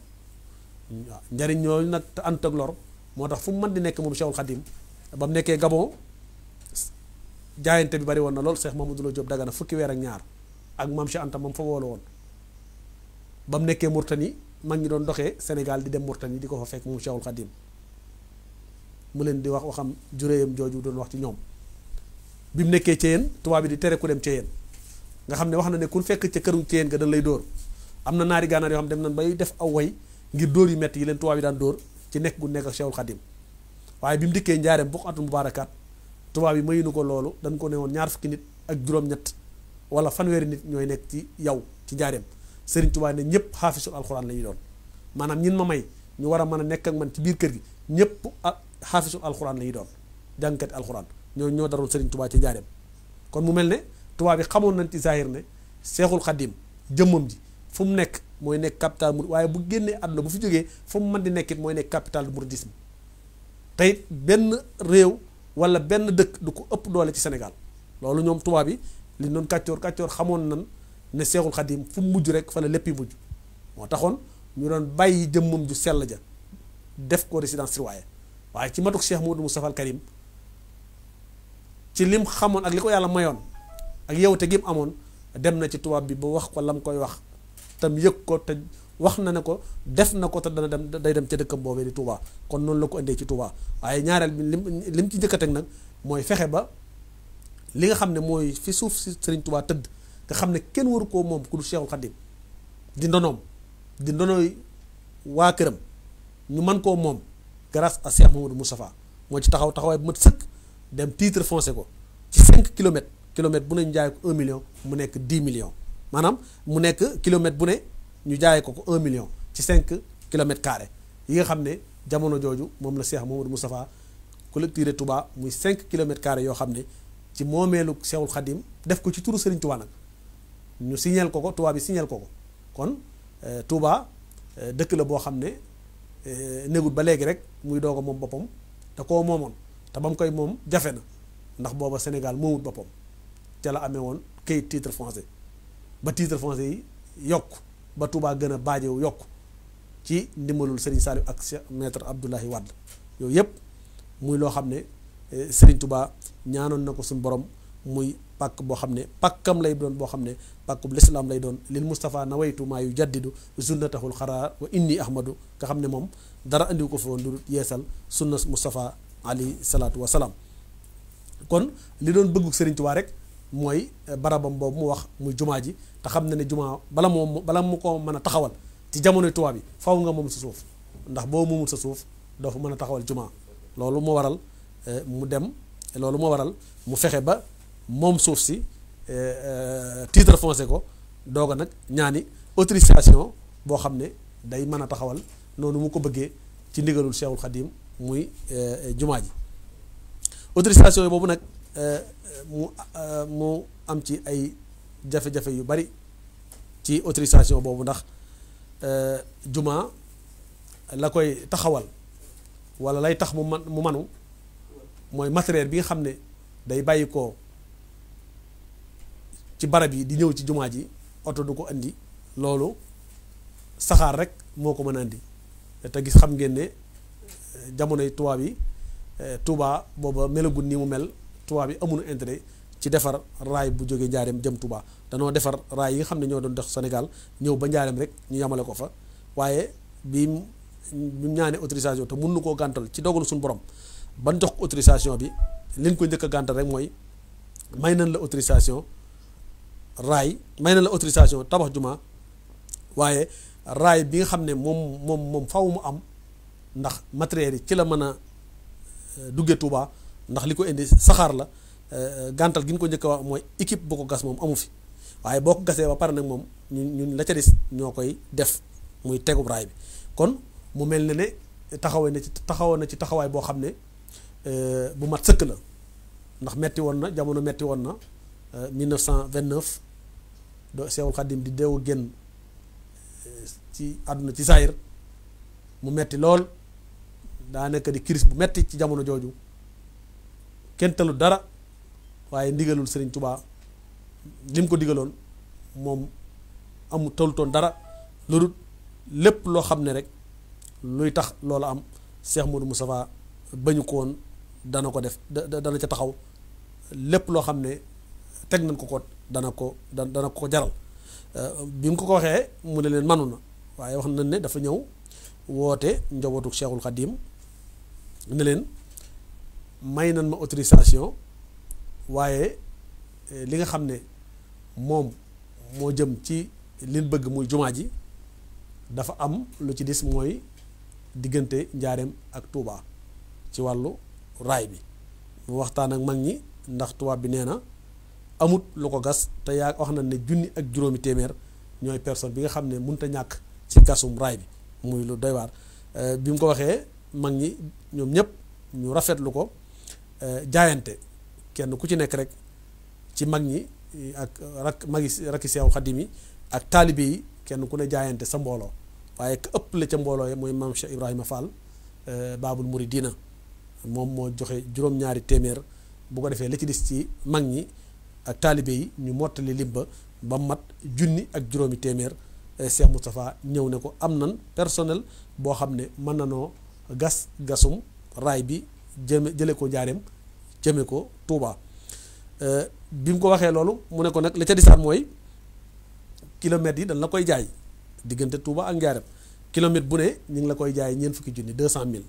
waaw njariñ ñooñu nag te ànd ak lor moo tax fu mu mën di nekk moom Cheikhul Khadim ba mu nekkee Gabon jaayante bi bari woon na lool Cheikh Mamadou Lo Diop Dagana fukki weer ak ñaar ak Mame Cheikh Anta moom fa woolu woon ba mu nekkee Mourtani mag ñi doon doxee Sénégal di dem Mourtani di ko fa fekk moom Cheikhul Khadim mu leen di wax waxam juréyam jooju doon wax ci ñoom bi mu nekkee Thiéyène tubaab bi di tere ku dem Thiéyène nga xam ne wax na ne ku fekk ca këru Thiéyène ga dañ lay dóor am na naari gànnaar yoo xam dem nañ bay def aw way ngir dóor yu metti yi leen tubaab yi daan dóor ci nekk gu nekk ak Cheikhul Khadim waaye bi mu dikkee njaareem buqatul mubaarakat tubaab yi mayuñu ko loolu dañ ko ne woon ñaar fukki nit ak juróom-ñett wala fanweeri nit ñooy nekk ci yow ci njaareem Serigne Touba ne ñëpp xaafisul alxuraan la ñuy doon maanaam ñin ma may ñu war a mën a nekk ak man ci biir kër gi ñëpp xaafisul alxuraan la ñuy doon jàngkati alxuraan ñoo daroon Serigne Touba ci njaareem kon mu mel ne tubaab yi xamoon nañ ci zahir ne Cheikhul Khadim jëmmam ji fu mu nekk mooy nekk capital murid waaye bu génnee àdduna bu fi jógee fu mu mën di nekkit mooy nekk capital du mouridisme tey benn réew wala benn dëkk du ko ëpp doole ci Sénégal loolu ñoom tubaab yi li doon kàccoor xamoon nan ne Cheikhul Khadim fu mu mujj rek fa la lépp yi mujj moo taxoon ñu doon bàyyi jëmmam ju sell ja def ko résidence surveillée waaye ci matuk Cheikh Mouhamadou Moustapha al Karim ci lim xamoon ak li ko yàlla mayoon ak yewte gi mu amoon dem na ci tubaab bi ba wax ko lam koy wax tam yëg ko te wax na ne ko def na ko te dana dem day dem ca dëkkam boobee di Touba kon noonu la ko indee ci Touba waaye ñaareel bi lim ci njëkk a teg nag mooy fexe ba li nga xam ne mooy fi suuf si Serigne Touba tëdd nga xam ne kenn waru koo moom ku du Cheikhul Khadim di ndonoom di ndonooy waa këram ñu mën koo moom grâce à Cheikh Mamadou Moustapha moo ci taxawaay bu mat sëkk dem titre foncier ko ci 5 kilomètres bu ne ñu jaay ko 1 million mu nekk 10 millions maanaam mu nekk kilomètre bu ne ñu jaayee ko 1 million ci 5 kilomètres carrés yi nga xam ne jamono jooju moom la Cheikh Mamadou Moustapha collecté Touba muy 5 kilomètres carrés yoo xam ne ci moomeelu Cheikhul Khadim def ko ci turu Serigne Touba nag ñu signeel ko Touba bi signeel ko kon Touba dëkk la boo xam ne négut ba léegi rek muy doog a moom boppam te koo moomoon te ba mu koy moom jafe na ndax booba Sénégal moomut boppam ca la amee woon kayit titre foncier ba titre foncier yi yokk ba Touba gën a baajewu yokk ci ndimbalul Serigne Saliou ak maître Abdoulaye Wade yooyu yëpp muy loo xam ne Serigne Touba ñaanoon na ko suñu borom muy pàkk boo xam ne pàkkam lay doon boo xam ne pàkkub lislaam lay doon lil Moustapha nawaytu maa yu jaddidu sunnatahul xaraar wa inni ahmadu nga xam ne moom dara andiwu ko fi woon lu yeesal sunna Moustapha alayhi salaatu wa salaam kon li doon bëggu Serigne Touba rek mooy barabam boobu mu wax muy jumaa ji te xam na ne jumaa bala mu ko mën a taxawal ci jamonoy Touba bi faw nga moom sa suuf ndax boo moomul sa suuf doo fa mën a taxawal jumaa loolu moo waral mu fexe ba moom suuf si titre foncier ko doog a nag ñaani autorisation boo xam ne day mën a taxawal noonu mu ko bëggee ci ndigalul Cheikhul Khadim muy jumaa ji autorisation yi boobu nag mu am ci ay jafe-jafe yu bari ci autorisation boobu ndax jumaa la koy taxawal wala lay tax mu manu mooy matériel bi nga xam ne day bàyyi ko ci barab yi di ñëw ci jumaa ji oto du ko andi loolu saxaar rek moo ko mën a andi te gis xam ngeen ne jamonoy tubaab yi Touba booba melagul ni mu mel tubaab yi amuñu intérêt ci defar raay bu jógee njaareem jëm Touba danoo defar raay yi nga xam ne ñoo doon dox Sénégal ñëw ba njaareem rek ñu yamale ko fa waaye bi mu ñaanee autorisation te mun nu koo gàntal ci dogalu suñu borom ban jox autorisation bi liñ ko njëkk a gàntal rek mooy may nañ la autorisation raay may nañ la autorisation tabax juma waaye raay bi nga xam ne moom faw mu am ndax matériel yi ci la mën a duggee Touba ndax li ko indi saxaar la gàntal gi ñu ko njëkk a wax mooy équipe bu ko gas moom amu fi waaye boo ko gasee ba pare nag moom ñun la ca des ñoo koy def muy tegub raay bi kon mu mel ne taxaw na ci taxawaay boo xam ne bu mat sëkk la ndax metti woon na jamono metti woon na 1929 do Cheikhul Khadim di deewu génn ci àdduna ci Zaïre mu metti lool daa nekk di crise bu metti ci jamono jooju kenn talu dara waaye ndigalul Serigne Touba lim ko digaloon moom amu tollutoon dara lu dul lépp loo xam ne rek luy tax loolu am Cheikh Modou Moustapha bañu ko woon dana ko def dana ca taxaw lépp loo xam ne teg nañ ko dana ko jaral bi mu ko waxee mu ne leen manu na waaye wax nañ ne dafa ñëw woote njabootu Cheikhul Khadim ne leen may nañ ma autorisation waaye li nga xam ne moom moo jëm ci liñ bëgg muy jumaa ji dafa am lu ci dis mooy diggante Njaareem ak Touba ci wàllu raay bi mu waxtaan ak mag ñi ndax tubaab bi nee na amut lu ko gas te yaa wax na ne 1,000 ñooy personne bi nga xam ne mënut a ñàkk ci gasum raay bi muy lu doy waar bi mu ko waxee mag ñi ñoom ñëpp ñu rafetlu ko jaayante kenn ku ci nekk rek ci mag ñi ak rakki Seexu Xadim yi ak taalibe yi kenn ku ne jaayante sa mbooloo waaye ka ëpp la ca mbooloo yi mooy maam Cheikh Ibrahima Fall Baabul Muridina moom moo joxe juróom-ñaari téeméer bu ko defee la ci des ci mag ñi ak taalibe yi ñu mottali lim ba mat 1,000 Cheikh Moustapha ñëw ne ko am nan personnel boo xam ne mën na noo gasum raay bi jële ko Njaareem jëme ko Touba bi mu ko waxee loolu mu ne ko nag la ca disaat mooy kilomètres yi dañ la koy jaay diggante Touba ak Njaareem kilomètre bu ne ñu ngi la koy jaay ñeent fukki junni 200,000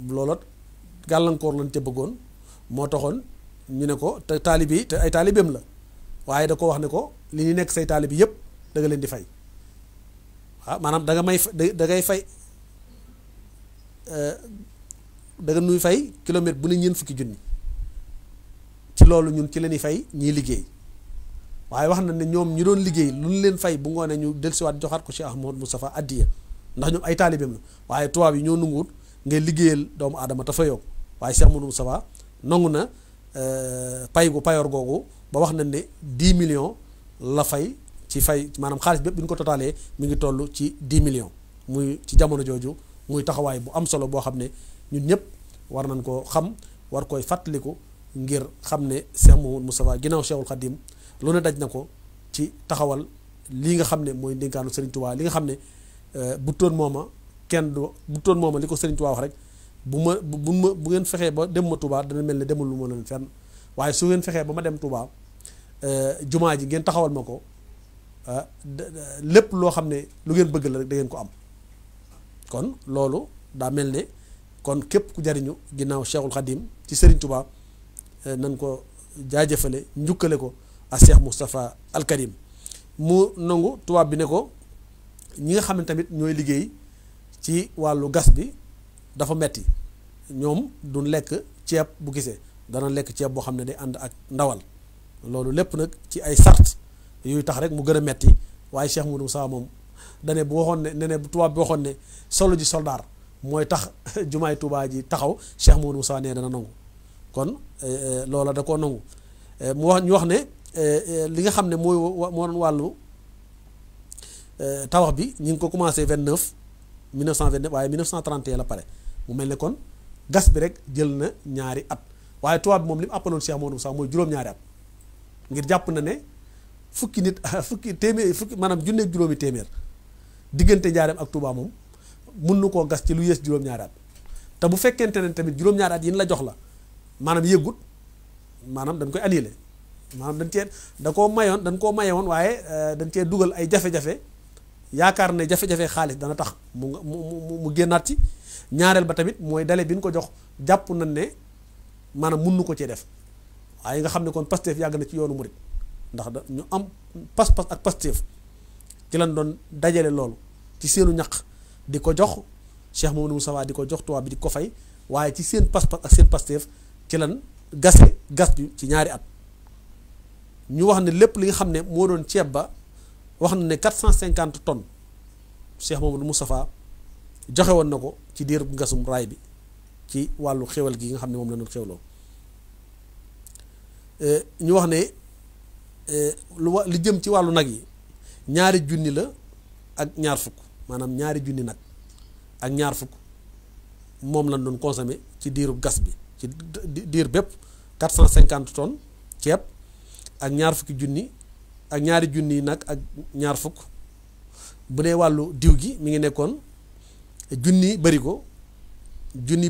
looloot gàllankoor lañ ca bëggoon moo taxoon ñu ne ko te taalibe yi te ay taalibeem la waaye da ko wax ne ko li ñu nekk say taalibe yëpp da nga leen di fay waaw maanaam da ngay fay da nga nuy fay kilomètre bu ne ñeent fukki junni ci loolu ñun ci leen di fay ñiy liggéey waaye wax na ne ñoom ñu doon liggéey lu ñu leen fay bu ngoonee ñu dellusiwaat joxaat ko Cheikh Ahmadou Moustapha addiya ndax ñoom ay taalibeem la waaye tubaab yi ñoo nanguwut ngay liggéeyal doomu aadama te fayoo waaye Cheikh Ahmadou Moustapha nangu na payoor googu ba wax nañ ne 10 millions la fay ci fay maanaam xaalis bépp bi ñu ko totalee mi ngi toll ci 10 millions muy ci jamono jooju muy taxawaay bu am solo boo xam ne ñun ñëpp war nañ koo xam war koy fàttaliku ngir xam ne Cheikh Mouhamadou Moustapha ginnaaw Cheikhul Khadim lu ne daj na ko ci taxawal lii nga xam ne mooy ndénkaanu Serigne Touba li nga xam ne bu toon mooma li ko Serigne Touba wax rek bu ngeen fexee ba dem ma Touba dana mel ne demul lu ma leen fenn waaye su ngeen fexee ba ma dem Touba jumaa ji ngeen taxawal ma ko lépp loo xam ne lu ngeen bëgg la rek da ngeen ko am kon loolu daa mel ne kon képp ku jariñu ginnaaw Cheikhul Khadim ci Serigne Touba nan ko jaajëfale njukkale ko a Cheikh Moustapha Al Karim mu nangu tubaab bi ne ko ñi nga xam ne tamit ñooy liggéey ci wàllu gas bi dafa metti ñoom duñ lekk ceeb bu gisee dana lekk ceeb boo xam ne day ànd ak ndawal loolu lépp nag ci ay sart yuy tax rek mu gën a metti waaye Cheikh Moudou Moussa moom dane bu waxoon ne bu tubaab bi waxoon ne solo ji soldaar mooy tax jumaay Tuubaa ji taxaw Cheikh Moudou Moussa nee dana nangu kon loola da koo nangu ñu wax ne li nga xam ne moo doon wàllu tabax bi ñu ngi ko commencé 1929 waaye 1931 la pare mu mel ne kon gas bi rek jël na ñaari at waaye tubaab bi moom li mu àppaloon Cheikh Modou Moussa mooy juróom-ñaari at ngir jàpp na ne fukki maanaam junneeg juróomi téeméer diggante Njaareem ak Touba moom mun na koo gas ci lu yées juróom-ñaari at te bu fekkente ne tamit juróom-ñaari at yi ñu la jox la maanaam yëggut maanaam dañ koy annulé maanaam dañ koo mayoon waaye dañ cee dugal ay jafe-jafe yaakaar ne jafe-jafe xaalis dana tax mu génnaat ci ñaareel ba tamit mooy dale bi ñu ko jox jàpp nañ ne maanaam mun nu ko cee def waaye nga xam ne kon Pastef yàgg na ci yoonu murit ndax ñu am pas-pas ak Pastef ci lañ doon dajale loolu ci seenu ñaq di ko jox Cheikh Mamadou Moustapha di ko jox tubaab bi di ko fay waaye ci seen pas-pas ak seen Pastef ci lañ gas bi ci ñaari at ñu wax ne lépp li nga xam ne moo doon ceeb ba wax na ne 450 tonnes Cheikh Mamadou Moustapha joxe woon na ko ci diir ngasum raay bi ci wàllu xéwal gi nga xam ne moom la doon xéwloo ñu wax ne li jëm ci wàllu nag yi 2 junni la ak 2 fukk maanaam 2 junni nag ak 2 fukk moom lañ doon consommé ci diiru gas bi ci diir bépp 450 tonnes ceeb ak ñaar fukki junni ak ñaari junni nag ak ñaar fukk. bu dee wàllu diw gi mi ngi nekkoon junni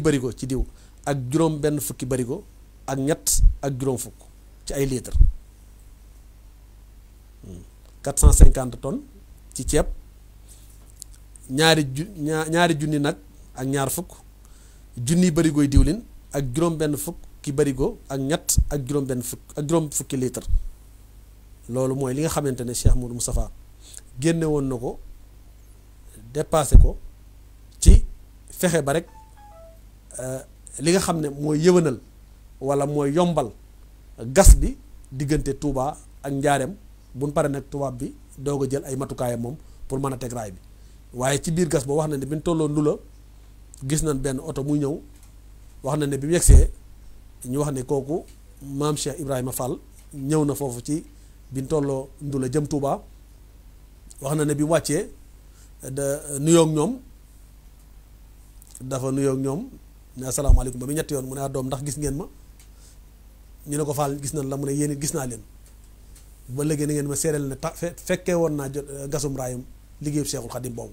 barigo ci diw ak juróom benn fukki barigo ak ñett ak juróom fukk ci ay litres 450 tonnes ci ceeb ñaari junni nag ak ñaar fukk junni barigoy diwlin ak juróom benn fukki barigo ak ñett ak juróom fukki litres loolu mooy li nga xamante ne Cheikh Modou Moustapha génne woon na ko dépassé ko ci fexe ba rek li nga xam ne mooy yëwanal wala mooy yombal gas bi diggante Touba ak Njaareem buñ pare nag tubaab bi doog a jël ay matukaayam moom pour mën a teg raay bi waaye ci biir gas ba wax na ne bi ñu tolloo Ndula gis nañ benn oto muy ñëw wax na ne bi mu yegsee ñu wax ne kooku maam Cheikh Ibrahima Fall ñëw na foofu ci bi ñu tolloo Ndula jëm Touba wax na ne bi mu wàccee nuyoo ak ñoom dafa nuyoo ak ñoom ne asalaamaaleykum ba mu ñetti yoon mu ne doom ndax gis ngeen ma ñu ne ko Fall gis nañ la mu ne yéen it gis naa leen ba léegi na ngeen ma seereel ne fekkee woon naa gasum raayum liggéeyu Seexul Xadim boobu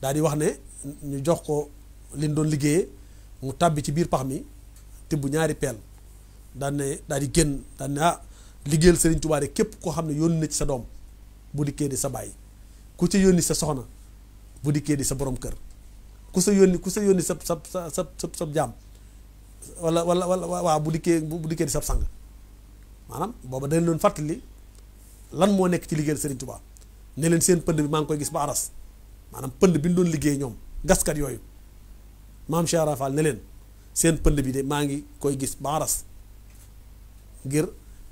daal di wax ne ñu jox ko liñ doon liggéeyee mu tàbbi ci biir pax mi tibb ñaari peel daal di génn daal ne liggéeyal Serigne Touba de képp koo xam ne yónni na ci sa doom bu dikkee di sa bàyyi ku ci yónni sa soxna bu dikkee di sa borom kër ku sa yónni sa jaam wala waaw bu dikkee di sa sang maanaam booba dañ leen fàttali lan moo nekk ci liggéeyal Serigne Touba ne leen seen pënd bi maa ngi koy gis ba aras maanaam pënd bi ñu doon liggéey ñoom gaskat yooyu maam Cheikh Ibra Fall ne leen seen pënd bi de maa ngi koy gis ba aras ngir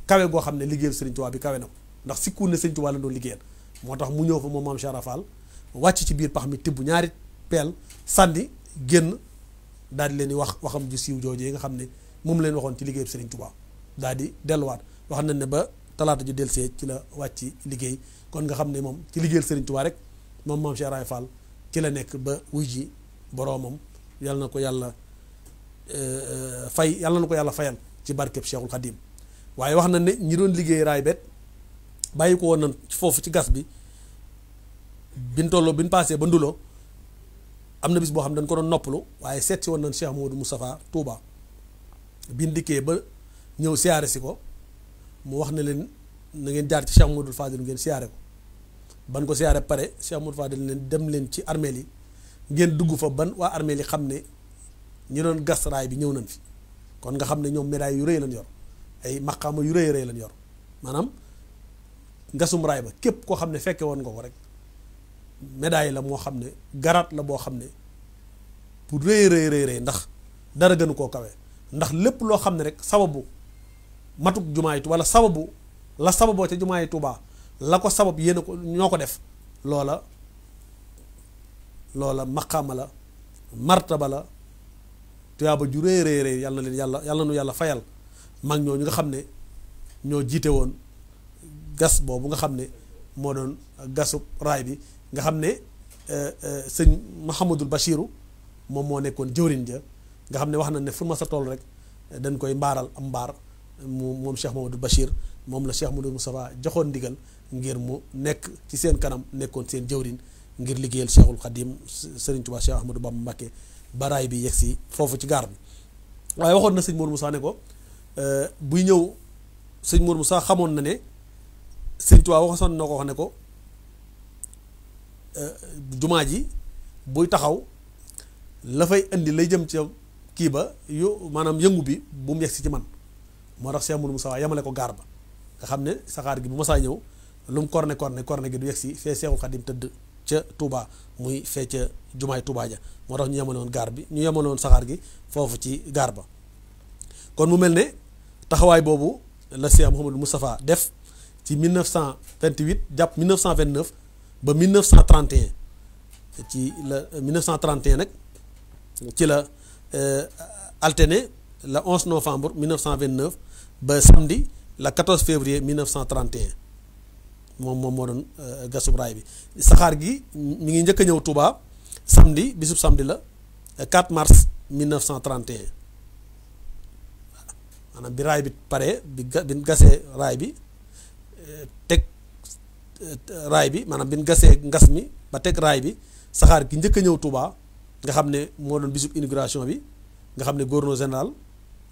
kawe goo xam ne liggéeyal Serigne Touba bi kawe na ko ndax sikkuun ne Serigne Touba la doon liggéeyal moo tax mu ñëw fa moom maam Cheikh Ibra Fall wàcc ci biir pax mi tibb ñaari peel sànni génn daal di leen di waxam ju siiw jooju yi nga xam ne moom leen waxoon ci liggéeyal Serigne Touba daal di delluwaat wax nañ ne ba talaata ju delsee ci la wàcc liggéey kon nga xam ne moom ci liggéeyal Serigne Touba rek moom maam Cheikh Ibra Fall ci la nekk ba wuy ji boroomam yàlla na ko yàlla fayal ci barkeb Cheikhul Khadim waaye wax na ne ñi doon liggéey raay bet bàyyi ko woon nañ foofu ci gas bi biñ tolloo biñ paasee ba Ndulo am na bis boo xam ne dañ ko doon noppalu waaye seet si woon nañ Cheikh Modou Moustapha Touba biñ dikkee ba ñëw siyaare si ko mu wax ne leen na ngeen jaar ci Cheikh Modou Fadil ngeen siyaare ko ban ko siyaare pare Cheikh Modou Fadil leen dem leen ci armeel yi ngeen dugg fa ban waa armeel yi xam ne ñi doon gas raay bi ñëw nañ fi kon nga xam ne ñoom médaille yu rëy lañ yor ay maqaama yu rëy rëy lañ yor maanaam ngasum raay ba képp koo xam ne fekke woon nga ko rek médaille la moo xam ne garaat la boo xam ne pour rëy rëy ndax dara gënu koo kawe ndax lépp loo xam ne rek sababu matuk jumaa yi wala la sababoo ca jumaa yi Tuubaa la ko sabab yéen ko ñoo ko def loola maqaama la martaba la tuyaaba ju rëy rëy yàlla na leen yàlla nu yàlla fayal mag ñoo ñu nga xam ne ñoo jiite woon gas boobu nga xam ne moo doon gasu raay bi nga xam ne sëñ Mouhamadul Bachiru moom moo nekkoon jëwriñ ja nga xam ne wax na ne fu ma sa toll rek dañ koy mbaaral am mbaar moom Cheikh Mouhamadul Bachir moom la Cheikh Modou Moustapha joxoon ndigal ngir mu nekk ci seen kanam nekkoon seen jëwriñ ngir liggéeyal Cheikhul Khadim Serigne Touba Cheikh Ahmadou Bamba Mbacké ba raay bi yegsi foofu ci gaar bi waaye waxoon na sëñ Modou Moussa ne ko buy ñëw sëñ Modou Moussa xamoon na ne Serigne Touba waxoon na ko wax ne ko jumaa ji buy taxaw la fay indi lay jëm ci kii ba maanaam yëngu bi bu mu yegsi ci man moo tax Cheikh Modou Moussa yamale ko gaar ba nga xam ne saxaar gi bu masaa ñëw lu mu korne gi du yegsi fee Cheikhul Khadim tëdd ca Touba muy fee ca jumaay Touba ja moo tax ñu yemale woon gaar bi ñu yemale woon saxaar gi foofu ci gaar ba kon mu mel ne taxawaay boobu la Cheikh Mouhamadou Moustapha def ci 1928 jàpp 1929 ba 1931 ci la 1931 nag ci la alterné le 11 novembre 1929 ba samedi le 14 février 1931 moom moo doon gasub raay bi saxaar gi mi ngi njëkk a ñëw Touba samedi bisub samedi la 4 mars 1931 maanaam bi raay bi pare bi gasee raay bi teg raay bi maanaam bi ñu gasee ngas mi ba teg raay bi saxaar gi njëkk a ñëw Touba nga xam ne moo doon bisub inauguration bi nga xam ne gouverneur général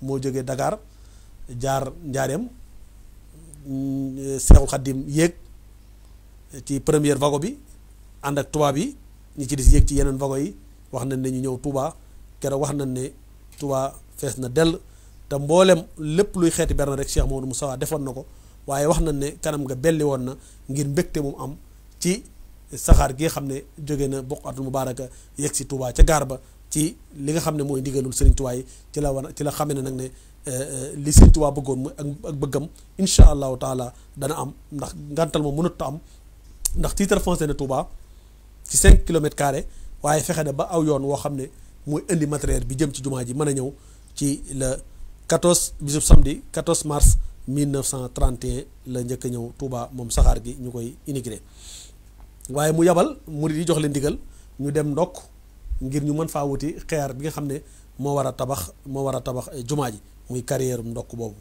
moo jógee Dakar jaar Njaareem Seexul Xaddim yéeg ci première wagon bi ànd ak tubaab yi ñi ci des yéeg ci yeneen wagon yi wax nañ ne ñu ñëw Touba keroog wax nañ ne Touba fees na dell te mboolem lépp luy xeeti berne rek Cheikh Mouhamadou Moustapha defoon na ko waaye wax nañ ne kanam nga belli woon na ngir mbégte moom am ci saxaar gi nga xam ne jóge na Buqatul Mubaaraka yegg si Touba ca gaar ba ci li nga xam ne mooy ndigalul Serigne Touba yi ci la xamee ne nag ne li Serigne Touba bëggoon mooy ak bëggam incha allahu taala dana am ndax ngantal ma mënut a am ndax titre foncier ne Touba ci 5 kilomètres carrés waaye fexe na ba aw yoon woo xam ne mooy indi matériel bi jëm ci jumaa ji mën a ñëw ci le 14 bisub samedi 14 mars 1931 la njëkk a ñëw Touba moom saxaar gi ñu koy inauguré waaye mu yabal murid yi jox leen ndigal ñu dem ndokk ngir ñu mën faa wuti xeer bi nga xam ne moo war a tabax jumaa ji muy carrière ndokk boobu.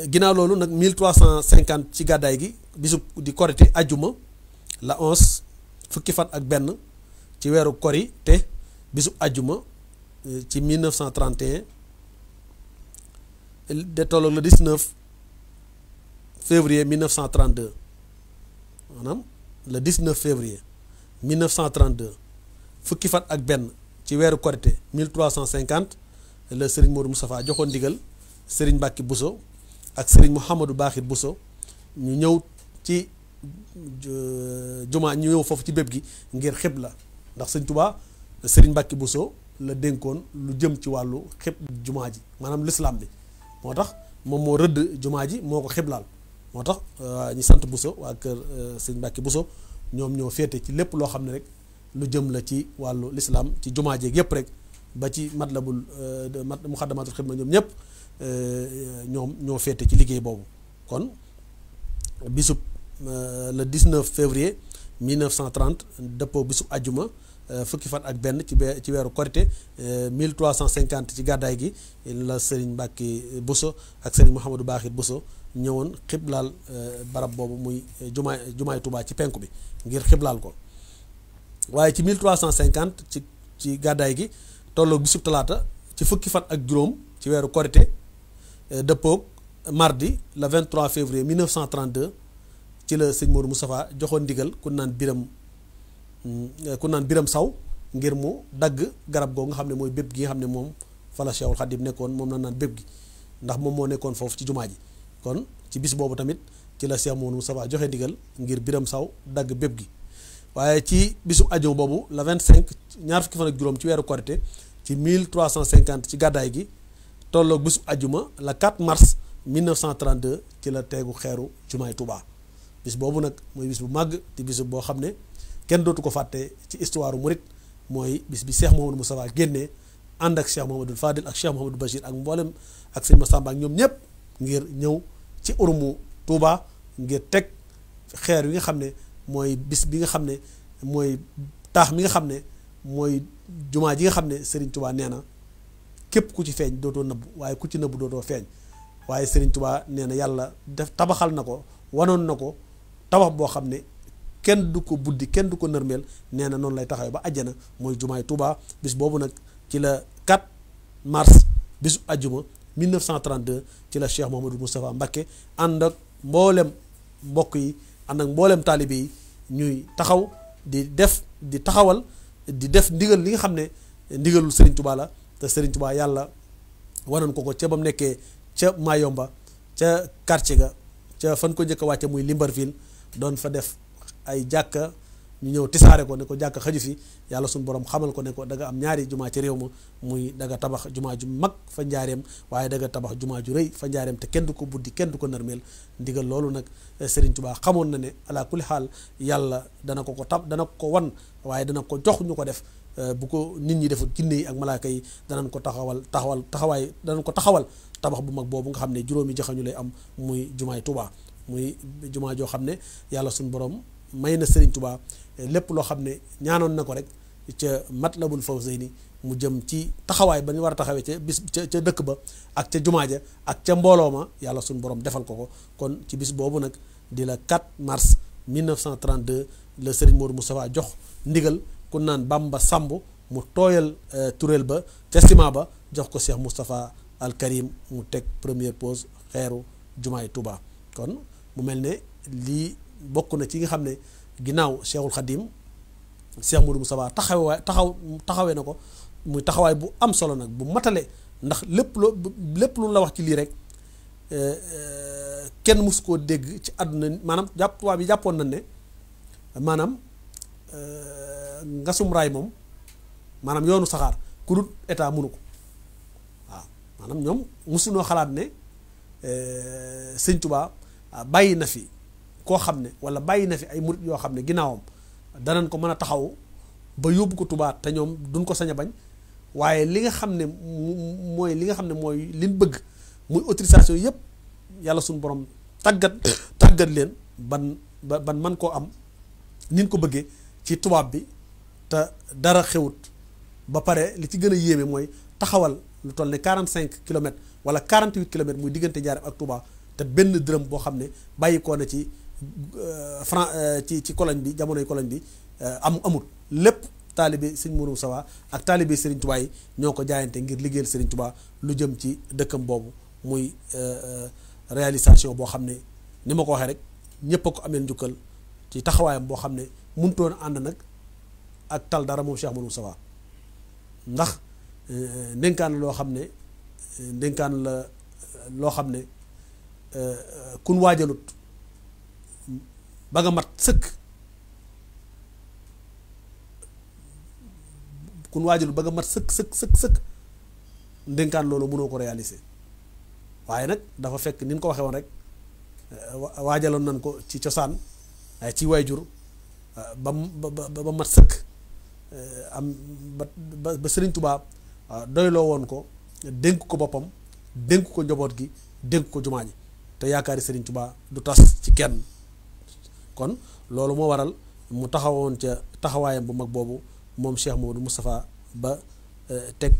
ginnaaw loolu nag 1350 ci gàddaay gi bisub di korite ajjuma la 11 fukki fan ak benn ci weeru kori te bisub ajjuma ci 1931 de tolloog le 19 février 1932 maanaam le 19 février 1932 fukki fan ak benn ci weeru korite 1350 la Serigne Modou Moustapha joxoon ndigal Serigne Mbacke Bousso ak Serigne Mouhamadou Bakhir Bousso ñu ñëw ci jumaa ñu ñëw foofu ci bépp gi ngir xibla ndax Serigne Touba Serigne Mbacke Bousso la dénkoon lu jëm ci wàllu xib jumaa ji maanaam l'islam bi moo tax moom moo rëdd jumaa ji moo ko xiblaal moo tax ñi sant Bousso waa kër Serigne Mbacke Bousso ñoom ñoo féete ci lépp loo xam ne rek lu jëm la ci wàllu l'islam ci jumaa jeeg yépp rek ba ci matlabul muxaddamatul xidma ñoom ñëpp ñoo féete ci liggéey boobu kon bisub le 19 février 1930 dëppoo bisub ajjuma fukki fan ak benn ci weeru korité 1350 ci gàddaay gi la Serigne Mbacke Bousso ak Serigne Mouhamadou Bakhir Bousso ñëwoon xiblaal barab boobu muy jumaay Touba ci penku bi ngir xiblaal ko waaye ci 1350 ci gàddaay gi tolloog bisub talaata ci fukki fan ak juróom ci weeru korité dëppoog mardi le 23 février 1932 ci la sëñ Modou Moustapha joxoon ndigal ku naan biram saw ngir mu dagg garab googu nga xam ne mooy bépp gi nga xam ne moom fa la Cheikhul Khadim nekkoon moom la naan bépp gi ndax moom moo nekkoon foofu ci jumaa ji kon ci bis boobu tamit ci la Cheikh Modou Moustapha joxe ndigal ngir biram saw dagg bépp gi waaye ci bisu ajjuma boobu le 25 ñaar fukki fan ak juróom ci weeru korité ci 1350 ci gàddaay gi tolloog bisu ajjuma le 4 mars 1932 ci la teegu xeeru jumaay Touba bis boobu nag mooy bis bu màgg di bis boo xam ne kenn dootu ko fàtte ci histoire murit mooy bis bi Cheikh Mouhamadou Moustapha génnee ànd ak Cheikh Mouhamadou Fadil ak Cheikh Mouhamadou Bachir ak mboolem ak sëñ Massamba ak ñoom ñëpp ngir ñëw ci urumu Touba ngir teg xeer yi nga xam ne mooy bis bi nga xam ne mooy taax mi nga xam ne mooy jumaa ji nga xam ne Serigne Touba nee na képp ku ci feeñ dootoo nëbbu waaye ku ci nëbbu dootoo feeñ waaye Serigne Touba nee na yàlla def tabaxal na ko wanoon na ko tabax boo xam ne kenn du ko buddi kenn du ko nërmeel nee na noonu lay taxawee ba àjjana mooy jumaay Touba bis boobu nag ci la 4 mars bisu ajjuma 1932 ci la Cheikh Mouhamadou Moustapha Mbacké ànd ak mboolem mbokk yi ànd ak mboolem taalibe yi ñuy taxaw di taxawal di def ndigal li nga xam ne ndigalul Serigne Touba la te Serigne Touba yàlla wanoon ko ca ba mu nekkee ca Mayomba ca quartier ga ca fan ko njëkk a wàcce muy Limbarville doon fa def ay jàkka ñu ñëw tisaare ko ne ko jàkka xaju fi yàlla suñu borom xamal ko ne ko da nga am ñaari jumaa ci réew ma muy da nga tabax jumaa ju mag fa njaareem waaye da nga tabax jumaa ju rëy fa njaareem te kenn du ko buddi kenn du ko narmeel ndigal loolu nag Serigne Touba xamoon na ne ala kulli xaal yàlla dana ko wan waaye dana ko jox ñu ko def bu ko nit ñi deful jinne yi ak malaaka yi danañ ko taxawal danañ ko taxawal tabax bu mag boobu nga xam ne juróomi jaxañu lay am muy jumaay Touba muy jumaa joo xam ne yàlla suñu borom may na Serigne Touba lépp loo xam ne ñaanoon na ko rek ca Matlabul Fawzayni mu jëm ci taxawaay ba ñu war a taxawee ca bis ca dëkk ba ak ca jumaa ja ak ca mbooloo ma yàlla suñu borom defal ko kon ci bis boobu nag di la 4 mars 1932 la Serigne Modou Moustapha jox ndigal ku naan Bamba Samb mu tooyal turéel ba ca ciment ba jox ko Cheikh Moustapha Al Karim mu teg première pose xeeru jumaay Touba kon mu mel ne lii bokk na ci nga xam ne ginnaaw Cheikhul Khadim Cheikh Modou Moustapha taxawee na ko muy taxawaay bu am solo nag bu matale ndax lépp lu la wax ci lii rek kenn mus koo dégg ci àdduna maanaam tubaab yi jàppoon nañ ne maanaam ngasum raay moom maanaam yoonu saxaar ku dul état mënu ko waaw maanaam ñoom musunoo xalaat ne Sëñ Tuubaa bàyyi na fi koo xam ne wala bàyyi na fi ay murit yoo xam ne ginnaawam danañ ko mën a taxaw ba yóbbu ko Tuubaa te ñoom duñ ko sañ a bañ waaye li nga xam ne mooy liñ bëgg muy autorisation yëpp yàlla suñu borom tàggat leen ban man koo am nin ko bëggee ci tubaab bi te dara xewut ba pare li ci gën a yéeme mooy taxawal lu toll ne 45 kilomètres wala 48 kilomètres muy diggante Njaaréem ak Touba te benn dërëm boo xam ne bàyyi koo na ci ci colonie bi jamonoy colonie bi amul lépp taalibe Sëñ Modou Moustapha ak taalibe Serigne Touba yi ñoo ko jaayante ngir liggéeyal Serigne Touba lu jëm ci dëkkam boobu muy réalisation boo xam ne ni ma ko waxee rek ñëpp a ko amee njukkal ci taxawaayam boo xam ne mënutoon ànd nag ak tal dara moom Cheikh Modou Moustapha ndax ndénkaan loo xam ne ndénkaan la loo xam ne kun waajalut ba nga mat sëkk kun waajalut ba nga mat sëkk ndénkaan loolu mënoo ko réaliser waaye nag dafa fekk ni ñu ko waxee woon rek waajaloon nañ ko ci cosaan ci waajur ba mat sëkk am ba Serigne Touba doyloo woon ko dénk ko boppam dénk ko njaboot gi dénk ko jumaa ji te yaakaari Serigne Touba du tas ci kenn kon loolu moo waral mu taxawoon ca taxawaayam bu mag boobu moom Cheikh Modou Moustapha ba teg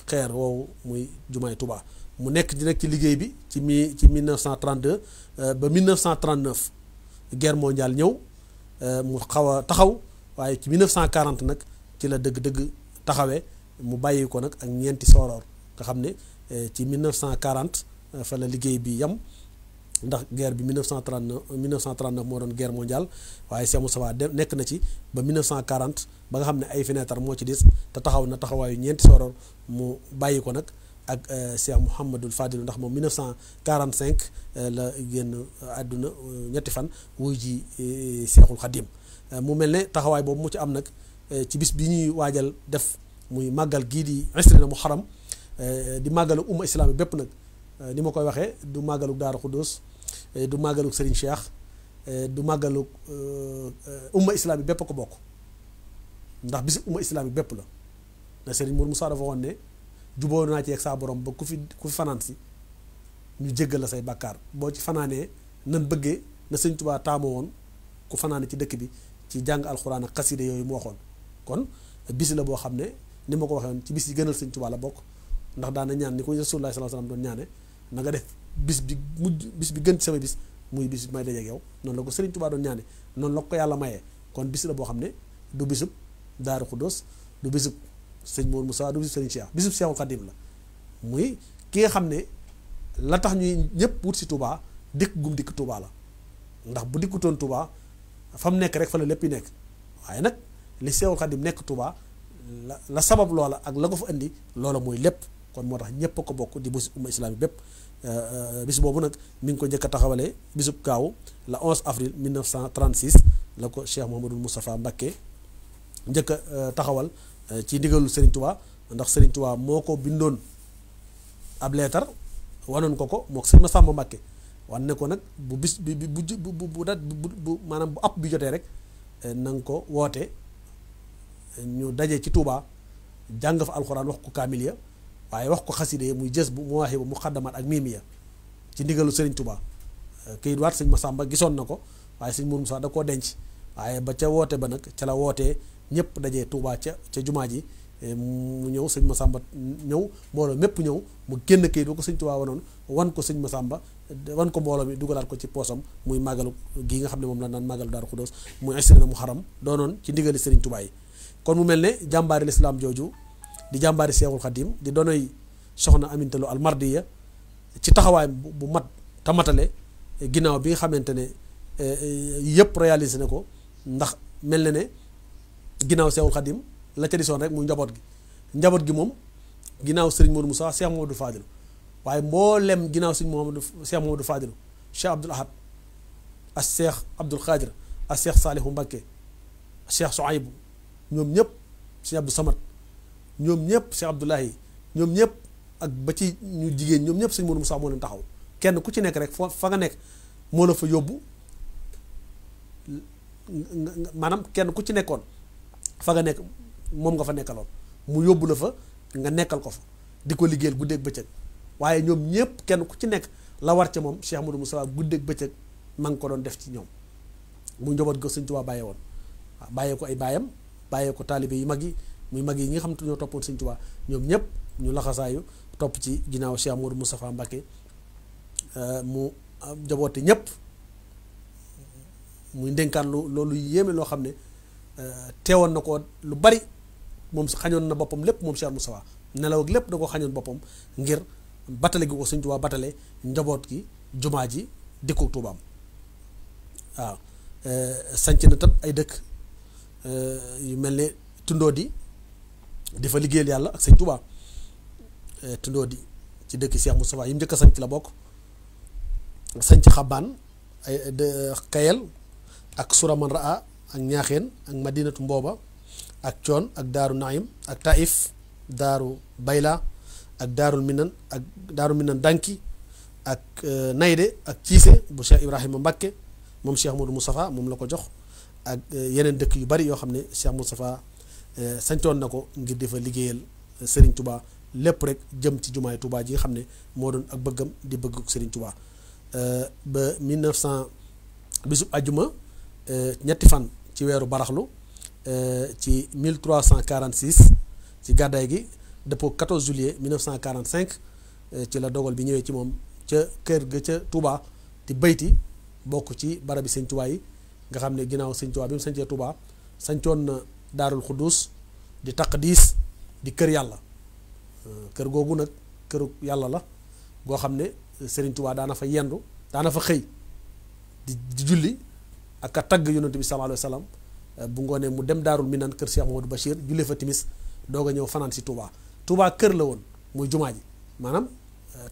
xeer woowu muy jumaay Touba mu nekk ci liggéey bi ci 1932 ba 1939 guerre mondiale ñëw mu xaw a taxaw waaye ci 1940 nag ci la dëgg-dëgg taxawee mu bàyyi ko nag ak ñeenti sooroor nga xam ne ci 1940 fa la liggéey bi yam ndax guerre bi 1939 moo doon guerre mondiale waaye Cheikh Moustapha nekk na ci ba 1940 ba nga xam ne ay fenêtre moo ci des te taxaw na taxawaayu ñeenti sooroor mu bàyyi ko nag ak Cheikh Mouhamadul Fadil ndax moom 1945 la génn àdduna ñetti fan wuy ji Cheikhul Khadim mu mel ne taxawaay boobu mu ci am nag ci bis bi ñuy waajal def muy màggal gii di Isrina Muharram di màggalu umma islami bépp nag ni ma koy waxee du màggaluk Daaru Xuddoos du màggaluk Serigne Cheikh du màggaluk umma islami bépp ko bokk ndax bisu umma islami bépp la na Serigne Mour Moussa dafa woon ne juboo naa ci ak saa borom ba ku fi fanaan si ñu jéggal la say bàkkaar boo ci fanaanee nan bëggee na Sëñ Tuubaa taamoo woon ku fanaane ci dëkk bi ci jàng alxuraan ak xaside yooyu mu waxoon kon bis la boo xam ne ni ma ko waxee woon ci bis yi gënal Sëñ Tuubaa la bokk ndax daana ñaan ni ko Rasulullah sallallahu alayhi wasallam doon ñaane na nga def bis bi gën ci sama bis muy bis bi may dajeek yow noonu la ko Sëriñ Tuubaa doon ñaane noonu la ko yàlla mayee kon bis la boo xam ne du bisub Daaru Xuddoos du bisub Sëñ Mour Moussa du bisub Sëriñ Cheikh bisub Cheikhul Khadim la muy ki nga xam ne la tax ñuy ñëpp wut si Touba dikk gum dikk Touba la ndax bu dikkutoon Touba fa mu nekk rek fa la lépp yi nekk waaye nag li Cheikhul Khadim nekk Touba la sabab loola ak la ko fa indi loola mooy lépp kon moo tax ñëpp a ko bokk di bis umma islami bépp bis boobu nag mi ngi ko njëkk a taxawalee bisub gaaw la 11 avril 1936 la ko Cheikh Mouhamadul Moustapha Mbacké njëkk a taxawal ci ndigalul Serigne Touba ndax Serigne Touba moo ko bindoon ab leetar wanoon ko moo Serigne Massamba Mbacké wan ne ko nag bu bis bi bu maanaam bu app bi jotee rek na nga ko woote ñu daje ci Touba jàng fa alxuraan wax ko kaamil ya waaye wax ko xaside muy jës bu mu waxee ba mu xaddamaat ak miimiya ci ndigalu Serigne Touba këyit waat sëñ Massamba gisoon na ko waaye sëñ Mour Moussa da koo denc waaye ba ca woote ba nag ca la wootee ñëpp dajee Touba ca jumaa ji mu ñëw sëñ Massamba ñëw mbooloo mépp ñëw mu génn kayit ba ko sëñ Touba wanoon wan ko sëñ Massamba wan ko mbooloo mi dugalaat ko ci poosam muy màggalu gii nga xam ne moom la naan màggalu Daaru Xudoos muy assuré mu xaram doonoon ci ndigali sëriñ Touba yi. kon mu mel ne jàmbaari lislaam jooju di jàmbaari Seexul Xadim di doonoy soxna Aminta Lo Almardiya ci taxawaay bu mat tamatale ginnaaw bi nga xamante ne yëpp réalisé na ko ndax mel na ne ginnaaw Seexul Xadim la ca disoon rek muy njaboot gi moom ginnaaw Serigne Modou Moussa Cheikh Mamadou Fadilu waaye mboolem ginnaaw Cheikh Mamadou Fadilu Cheikh Abdoul Ahad ak Cheikh Abdoul Khadir ak Cheikh Salihu Mbacké Cheikh Souaïbou ñoom ñëpp Cheikh Abdou Samad ñoom ñëpp Cheikh Abdoulahi ñoom ñëpp ak ba ci ñu jigéen ñoom ñëpp Serigne Modou Moussa moo leen taxaw kenn ku ci nekk rek fa nga nekk moo la fa yóbbu maanaam kenn ku ci nekkoon fa nga nekk moom nga fa nekkaloon mu yóbbu la fa nga nekkal ko fa di ko liggéeyal guddeeg bëccëg waaye ñoom ñëpp kenn ku ci nekk la war ca moom Cheikh Modou Moussa guddeeg bëccëg ma ngi ko doon def ci ñoom mu njaboot ko Sëñ Tuubaa bàyyee woon waaw bàyyee ko ay baayam bàyyee ko taalibe yu mag yi muy mag yi ñi nga xam te ñoo toppoon Sëñ Tuubaa ñoom ñëpp ñu laxasaayu topp ci ginnaaw Cheikh Modou Moustapha Mbacké mu jaboote ñëpp muy ndénkaan loolu yéeme loo xam ne teewoon na ko lu bari moom xañoon na boppam lépp moom Cheikh Moustapha nelaw ak lépp da ko xañoon boppam ngir batale gi ko Sëñ Tuubaa batale njaboot gi jumaa ji dikku Tuubaam waaw sanc na tam ay dëkk yu mel ne tundoo di fa liggéeyal yàlla ak Sëñ Tuubaa tundoo di ci dëkk Cheikh Moustapha yi mu njëkk a sanc la bokk sanc xabaan ay kayel ak suraman raa ak ñaaxeen ak madinatu mbooba ak coon ak daaru naim ak taif daaru bayla ak daarul minan danki ak nayde ak ciise bu Cheikh Ibrahima Mbacké moom Cheikh Modou Moustapha moom la ko jox ak yeneen dëkk yu bari yoo xam ne Cheikh Moustapha sancoon na ko ngir di fa liggéeyal Serigne Touba lépp rek jëm ci jumaay Touba ji nga xam ne moo doon ak bëggam di bëgg Serigne Touba ba 1900 bisub ajjuma ñetti fan ci weeru baraxlu ci 1346 ci gàddaay gi dëppoo 14 juillet 1945 ci la dogal bi ñëwee ci moom ca kër ga ca Touba di bayti bokk ci barabi Sëñ Touba yi nga xam ne ginnaaw Sëñ Touba bi mu sañcee Touba sañcoon na Daarul Xuddus di taqdis di kër yàlla kër googu nag këru yàlla la goo xam ne Sëriñ Touba daana fa yendu daana fa xëy di julli ak a tagg yonent bi sallallahu alayhi wa sallam bu ngoonee mu dem Daarul Minan kër Cheikh Mamadou Bachir jullee fa timis doog a ñëw fanaan si Touba Touba kër la woon muy jumaa ji maanaam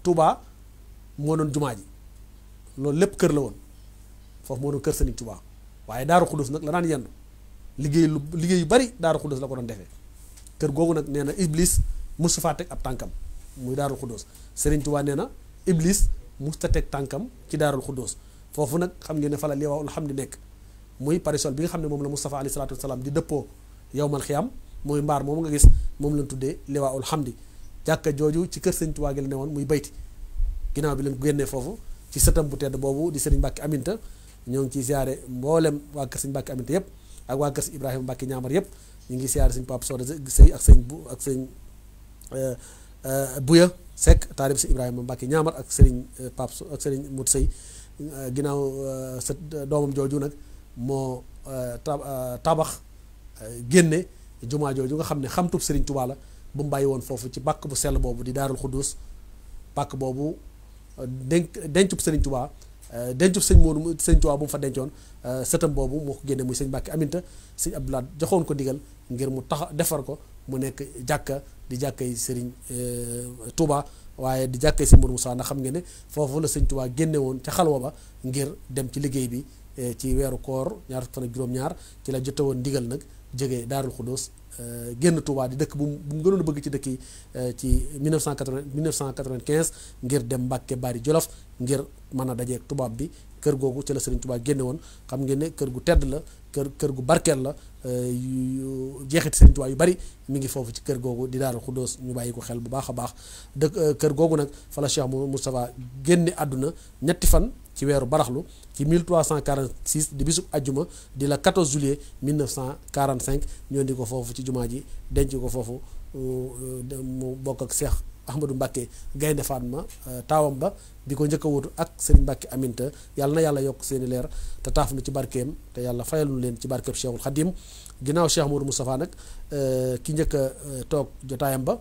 Touba moo doon jumaa ji loolu lépp kër la woon foofu moo doon kër Sëriñ Touba waaye Daaru Xuddus nag la daan yendu liggéey yu bari Daaru Xuddus la ko doon defee kër googu nag nee na Iblis musu faa teg ab tànkam muy Daarul Xuddus Sëriñ Touba nee na Iblis musta teg tànkam ci Daarul Xuddus foofu nag xam ngeen ne fa la liwaa ul hamdi nekk muy parisol bi nga xam ne moom la Moustapha alayhi salaatu wasalaam di dëppoo yowmal xiyam mooy mbaar moom nga gis moom lañ tuddee liwaa ul hamdi jàkka jooju ci kër Sëriñ Touba gi la ne woon muy bayti ginnaaw bi leen génnee foofu ci sëtam bu tedd boobu di Sëriñ Mbàkke Aminta ñoo ngi ciy siyaare mboolem waa kër Sëriñ Mbàkke Aminta yëpp ak waa kër Sëriñ Ibrahima Mbàkke ñaamar yëpp ñu ngi siyaare Sëriñ Pape Soda Sëy ak sëñ Buya Seck taarib Sëriñ Ibrahima Mbàkke ñaamar ak Sëriñ Pape ak Sëriñ Mut Sëy ginnaaw sa doomam jooju nag moo tabax génne jumaa jooju nga xam ne xamtub Sëriñ Touba la bu mu bàyyi woon foofu ci bàkk bu sell boobu di Daarul Xuddus bàkk boobu dencub Sëriñ Touba dencub Sëriñ Touba bu mu fa dencoon sëtam boobu moo ko génne muy sëñ Mbàkke Aminta sëñ Abdoulaye joxoon ko digal ngir mu tax defar ko mu nekk jàkka di jàkkay Sëriñ Touba waaye di jàkkay Sëriñ Modou Moussa ndax xam ngeen ne foofu la Sëriñ Touba génne woon ca xalwa ba ngir dem ci liggéey bi ci weeru koor ñaar fan ak juróom-ñaar ci la jote woon ndigal nag jógee Daarul Xuddus génn Touba di dëkk bu mu gënoon a bëgg ci dëkk yi ci 1995 ngir dem Mbàkke Bari Jolof ngir mën a dajeeg tubaab bi kër googu ci la Serigne Touba génne woon. xam ngeen ne kër gu tedd la kër gu barkeel la jeexit Serigne Touba yu bari mi ngi foofu ci kër googu di Daaru Xuddoos ñu bàyyi ko xel bu baax a baax kër googu nag fa la Cheikh Moustapha génne àdduna ñetti fan ci weeru baraxlu ci 1346 di bisub ajjuma di la 14 juillet 1945 ñoo di ko foofu ci jumaa ji denc ko foofu mu bokk ak Cheikh Ahmadou Mbacké Gaynde Fatma taawam ba bi ko njëkk a wutu ak Serigne Mbacké Aminta yàlla na yàlla yokk seeni leer te taaf nu ci barkeem te yàlla fayal nu leen ci barkeem Cheikhul Khadim ginnaaw Cheikh Modou Moustapha nag ki njëkk a toog jotaayam ba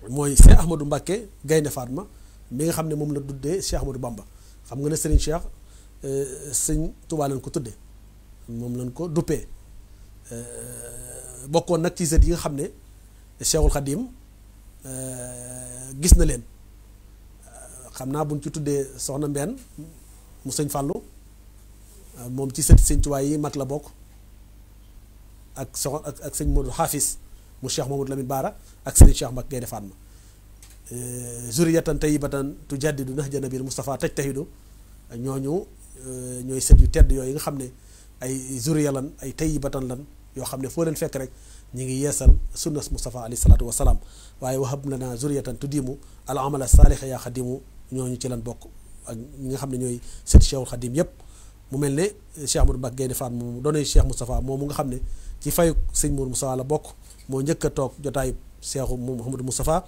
mooy Cheikh Ahmadou Mbacké Gaynde Fatma mi nga xam ne moom la tuddee Cheikh Ahmadou Bamba xam nga ne Serigne Cheikh sëñ Touba lañ ko tuddee moom lañ ko duppee bokkoon nag ci sët yi nga xam ne Cheikhul Khadim gis na leen xam naa buñ ci tuddee soxna Mbène mu sëñ Fallou moom ci sëti sëñ Touba yi mag la bokk ak ak sëñ Modou Hafiz mu Cheikh Mamadou Lamine Bara ak Serigne Cheikh Mbacké Gaynde Fatma zuriyatan tayyibatan tujaddidu nahja nabil Mustafa tajtahidu ñooñu ñooy sët yu tedd yooyu nga xam ne ay zuriya lan ay tayyibatan lan yoo xam ne foo leen fekk rek ñi ngi yeesal sunnas Mustafa alayhi salaatu wasalaam waaye wahab lana zuriyatan tudimu al amala saaliha yaa xadimu ñooñu ci lan bokk ak ñi nga xam ne ñooy sët Cheikhul Khadim yépp mu mel ne Cheikh Ahmadou Mbacké Gaynde Fatma moomu doonay Cheikh Moustapha moomu nga xam ne ci fayu sëñ Mourou Moustapha la bokk moo njëkk a toog jotaayu Cheikhu Mouhamadou Moustapha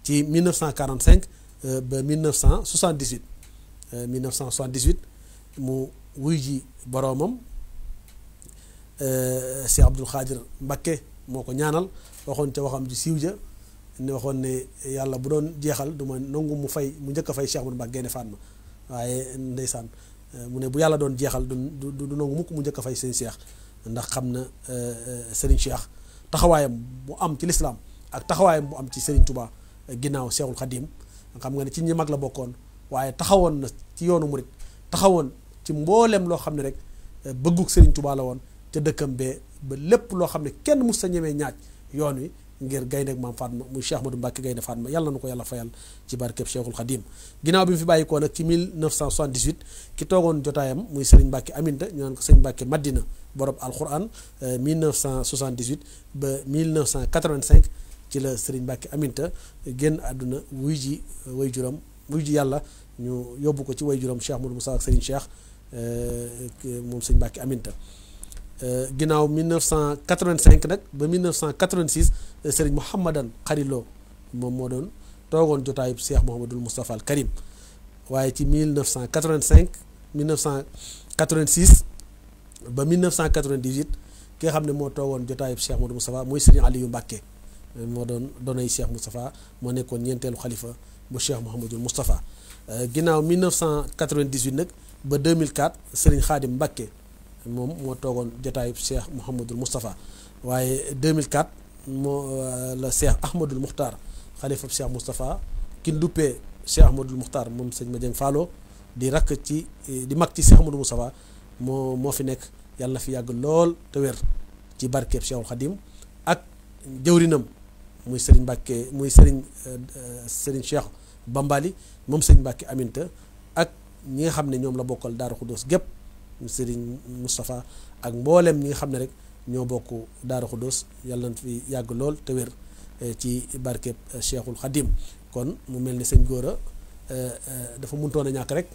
ci 1945 ba 1978 1978 mu wuy ji boroomam Cheikh Abdoul Khadir Mbacké moo ko ñaanal waxoon ca waxam ji siiw ja ne waxoon ne yàlla bu doon jeexal du ma nangu mu njëkk a fay Cheikh Ahmadou Mbacké Gaynde Fatma waaye ndeysaan mu ne bu yàlla doon jeexal du nangu mukk mu njëkk a fay seen Cheikh ndax xam na Serigne Cheikh taxawaayam bu am ci lislaam ak taxawaayam bu am ci Serigne Touba ginnaaw Cheikhul Khadim xam nga ne ci ñi mag la bokkoon waaye taxawoon na ci yoonu murit taxawoon ci mbooleem loo xam ne rek bëggug Serigne Touba la woon ca dëkkam bee ba lépp loo xam ne kenn mus sa ñemee ñaaj yoon wi ngir gaynde ak maam Fatma muy Cheikh Ahmadou Mbacké Gaynde Fatma yàlla na ko yàlla fayal ci barkeb Cheikhul Khadim ginnaaw bi mu fi bàyyikoo nag ci 1978 ki toogoon jotaayam muy Serigne Mbacké Aminta ñu naan ko Serigne Mbacké Madina borom alquran 1978 ba 1985 ci la Serigne Mbacké Aminta génn àdduna wuy ji yàlla ñu yóbbu ko ci way juram Cheikh Modou Moussa ak Serigne Cheikh moom Serigne Mbacké Aminta ginnaaw 1985 nag ba 1986 Serigne Mouhamadan Xarilo moom moo doon toogoon jotaayub Cheikh Mouhamadul Moustapha al Karim waaye ci 1986 ba 1998 ki nga xam ne moo toogoon jotaayub Cheikh Modou Moustapha muy Serigne Aliou Mbacké moo doon doonay Cheikh Moustapha moo nekkoon ñeenteelu xalifa bu Cheikh Mouhamadul Moustapha ginnaaw 1998 nag ba 2004 Serigne Khadim Mbacké moom moo toogoon jotaayub Cheikh Mouhamadul Moustapha waaye 2004 moo la Cheikh Ahmadul Muxtaar xalifa Cheikh Moustapha ki duppee Cheikh Ahmadul Muxtaar moom sëñ Madieng Fallo di rakk ci di mag ci Cheikh Ahmadul Moustapha moo fi nekk yàlla na fi yàgg lool te wér ci barkeeb Cheikhul Khadim ak jëwrinam muy Serigne Mbacké muy Serigne Cheikh Bambali moom Serigne Mbacké Aminta ak ñi nga xam ne ñoom la bokkal Daaru Xuddoos gépp Serigne Moustapha ak mboolem ñi nga xam ne rek ñoo bokk Daaru Xuddoos yàlla na fi yàgg lool te wér ci barkeeb Cheikhul Khadim kon mu mel ni sëñ Gora dafa mënutoon a ñàkk rek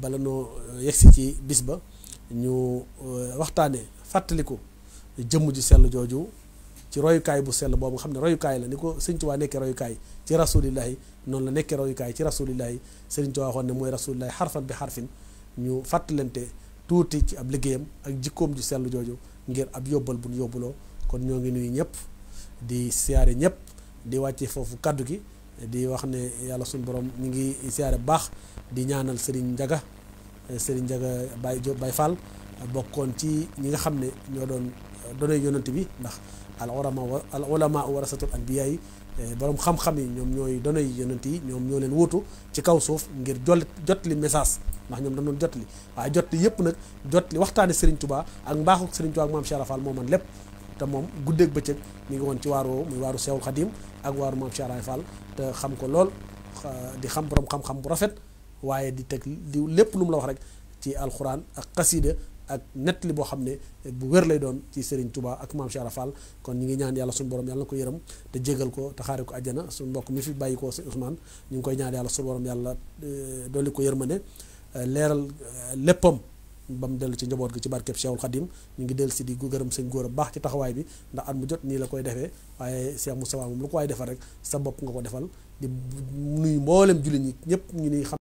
bala noo yegsi ci bis ba ñu waxtaanee fàttaliku jëmm ji sell jooju ci royukaay bu sell boobu nga xam ne royukaay la ni ko sëñ Tuubaa nekkee royukaay ci rasulillahi noonu la nekkee royukaay ci rasulillahi sëriñ Tuubaa waxoon ne mooy rasulillahi xarfan bi xarfin ñu fàttalante tuuti ci ab liggéeyam ak jikkoom ju sell jooju ngir ab yóbbal bu ñu yóbbuloo kon ñoo ngi nuyu ñëpp di siyaare ñëpp di wàcce foofu kaddu gi di wax ne yàlla suñu borom ñu ngi siyaare bu baax di ñaanal Serigne Ndiaga Baye Diop Baye Fall bokkoon ci ñi nga xam ne ñoo doon doonay yonent bi ndax al ulama warasatul anbiya yi borom xam-xam yi ñoom ñooy doonay yonent yi ñoom ñoo leen wuutu ci kaw suuf ngir jot li message ndax ñoom dañ doon jot li waaye jot li yëpp nag jot li waxtaane Serigne Touba ak mbaaxu Serigne Touba ak maam Cheikh Fall moo man lépp te moom guddeeg bëccëg mi ngi woon ci waar woowu muy waaru Cheikhul Khadim ak waaru maam Cheikh Fall te xam ko lool di xam borom xam-xam bu rafet waaye di teg di lépp lu mu la wax rek ci alxuraan ak xasida ak nett li boo xam ne bu wér lay doon ci Serigne Touba ak Maam Cheikh Ibra Fall kon ñi ngi ñaan yàlla suñu borom yàlla na ko yërëm te jégal ko te xaare ko àjjana suñu mbokk mi fi bàyyi ko si Ousmane ñu ngi koy ñaan yàlla suñu borom yàlla dolli ko yërmande leeral léppam ba mu dellu ci njaboot gi ci barkeb Cheikhul Khadim ñu ngi dellu si di gërëm sëñ góor a baax ci taxawaay bi ndax at mu jot nii la koy defee waaye Cheikh Moustapha moom lu ko waay defal rek sa bopp nga ko defal di nuyu mboolem jullit ñi ñëpp ñu ni xam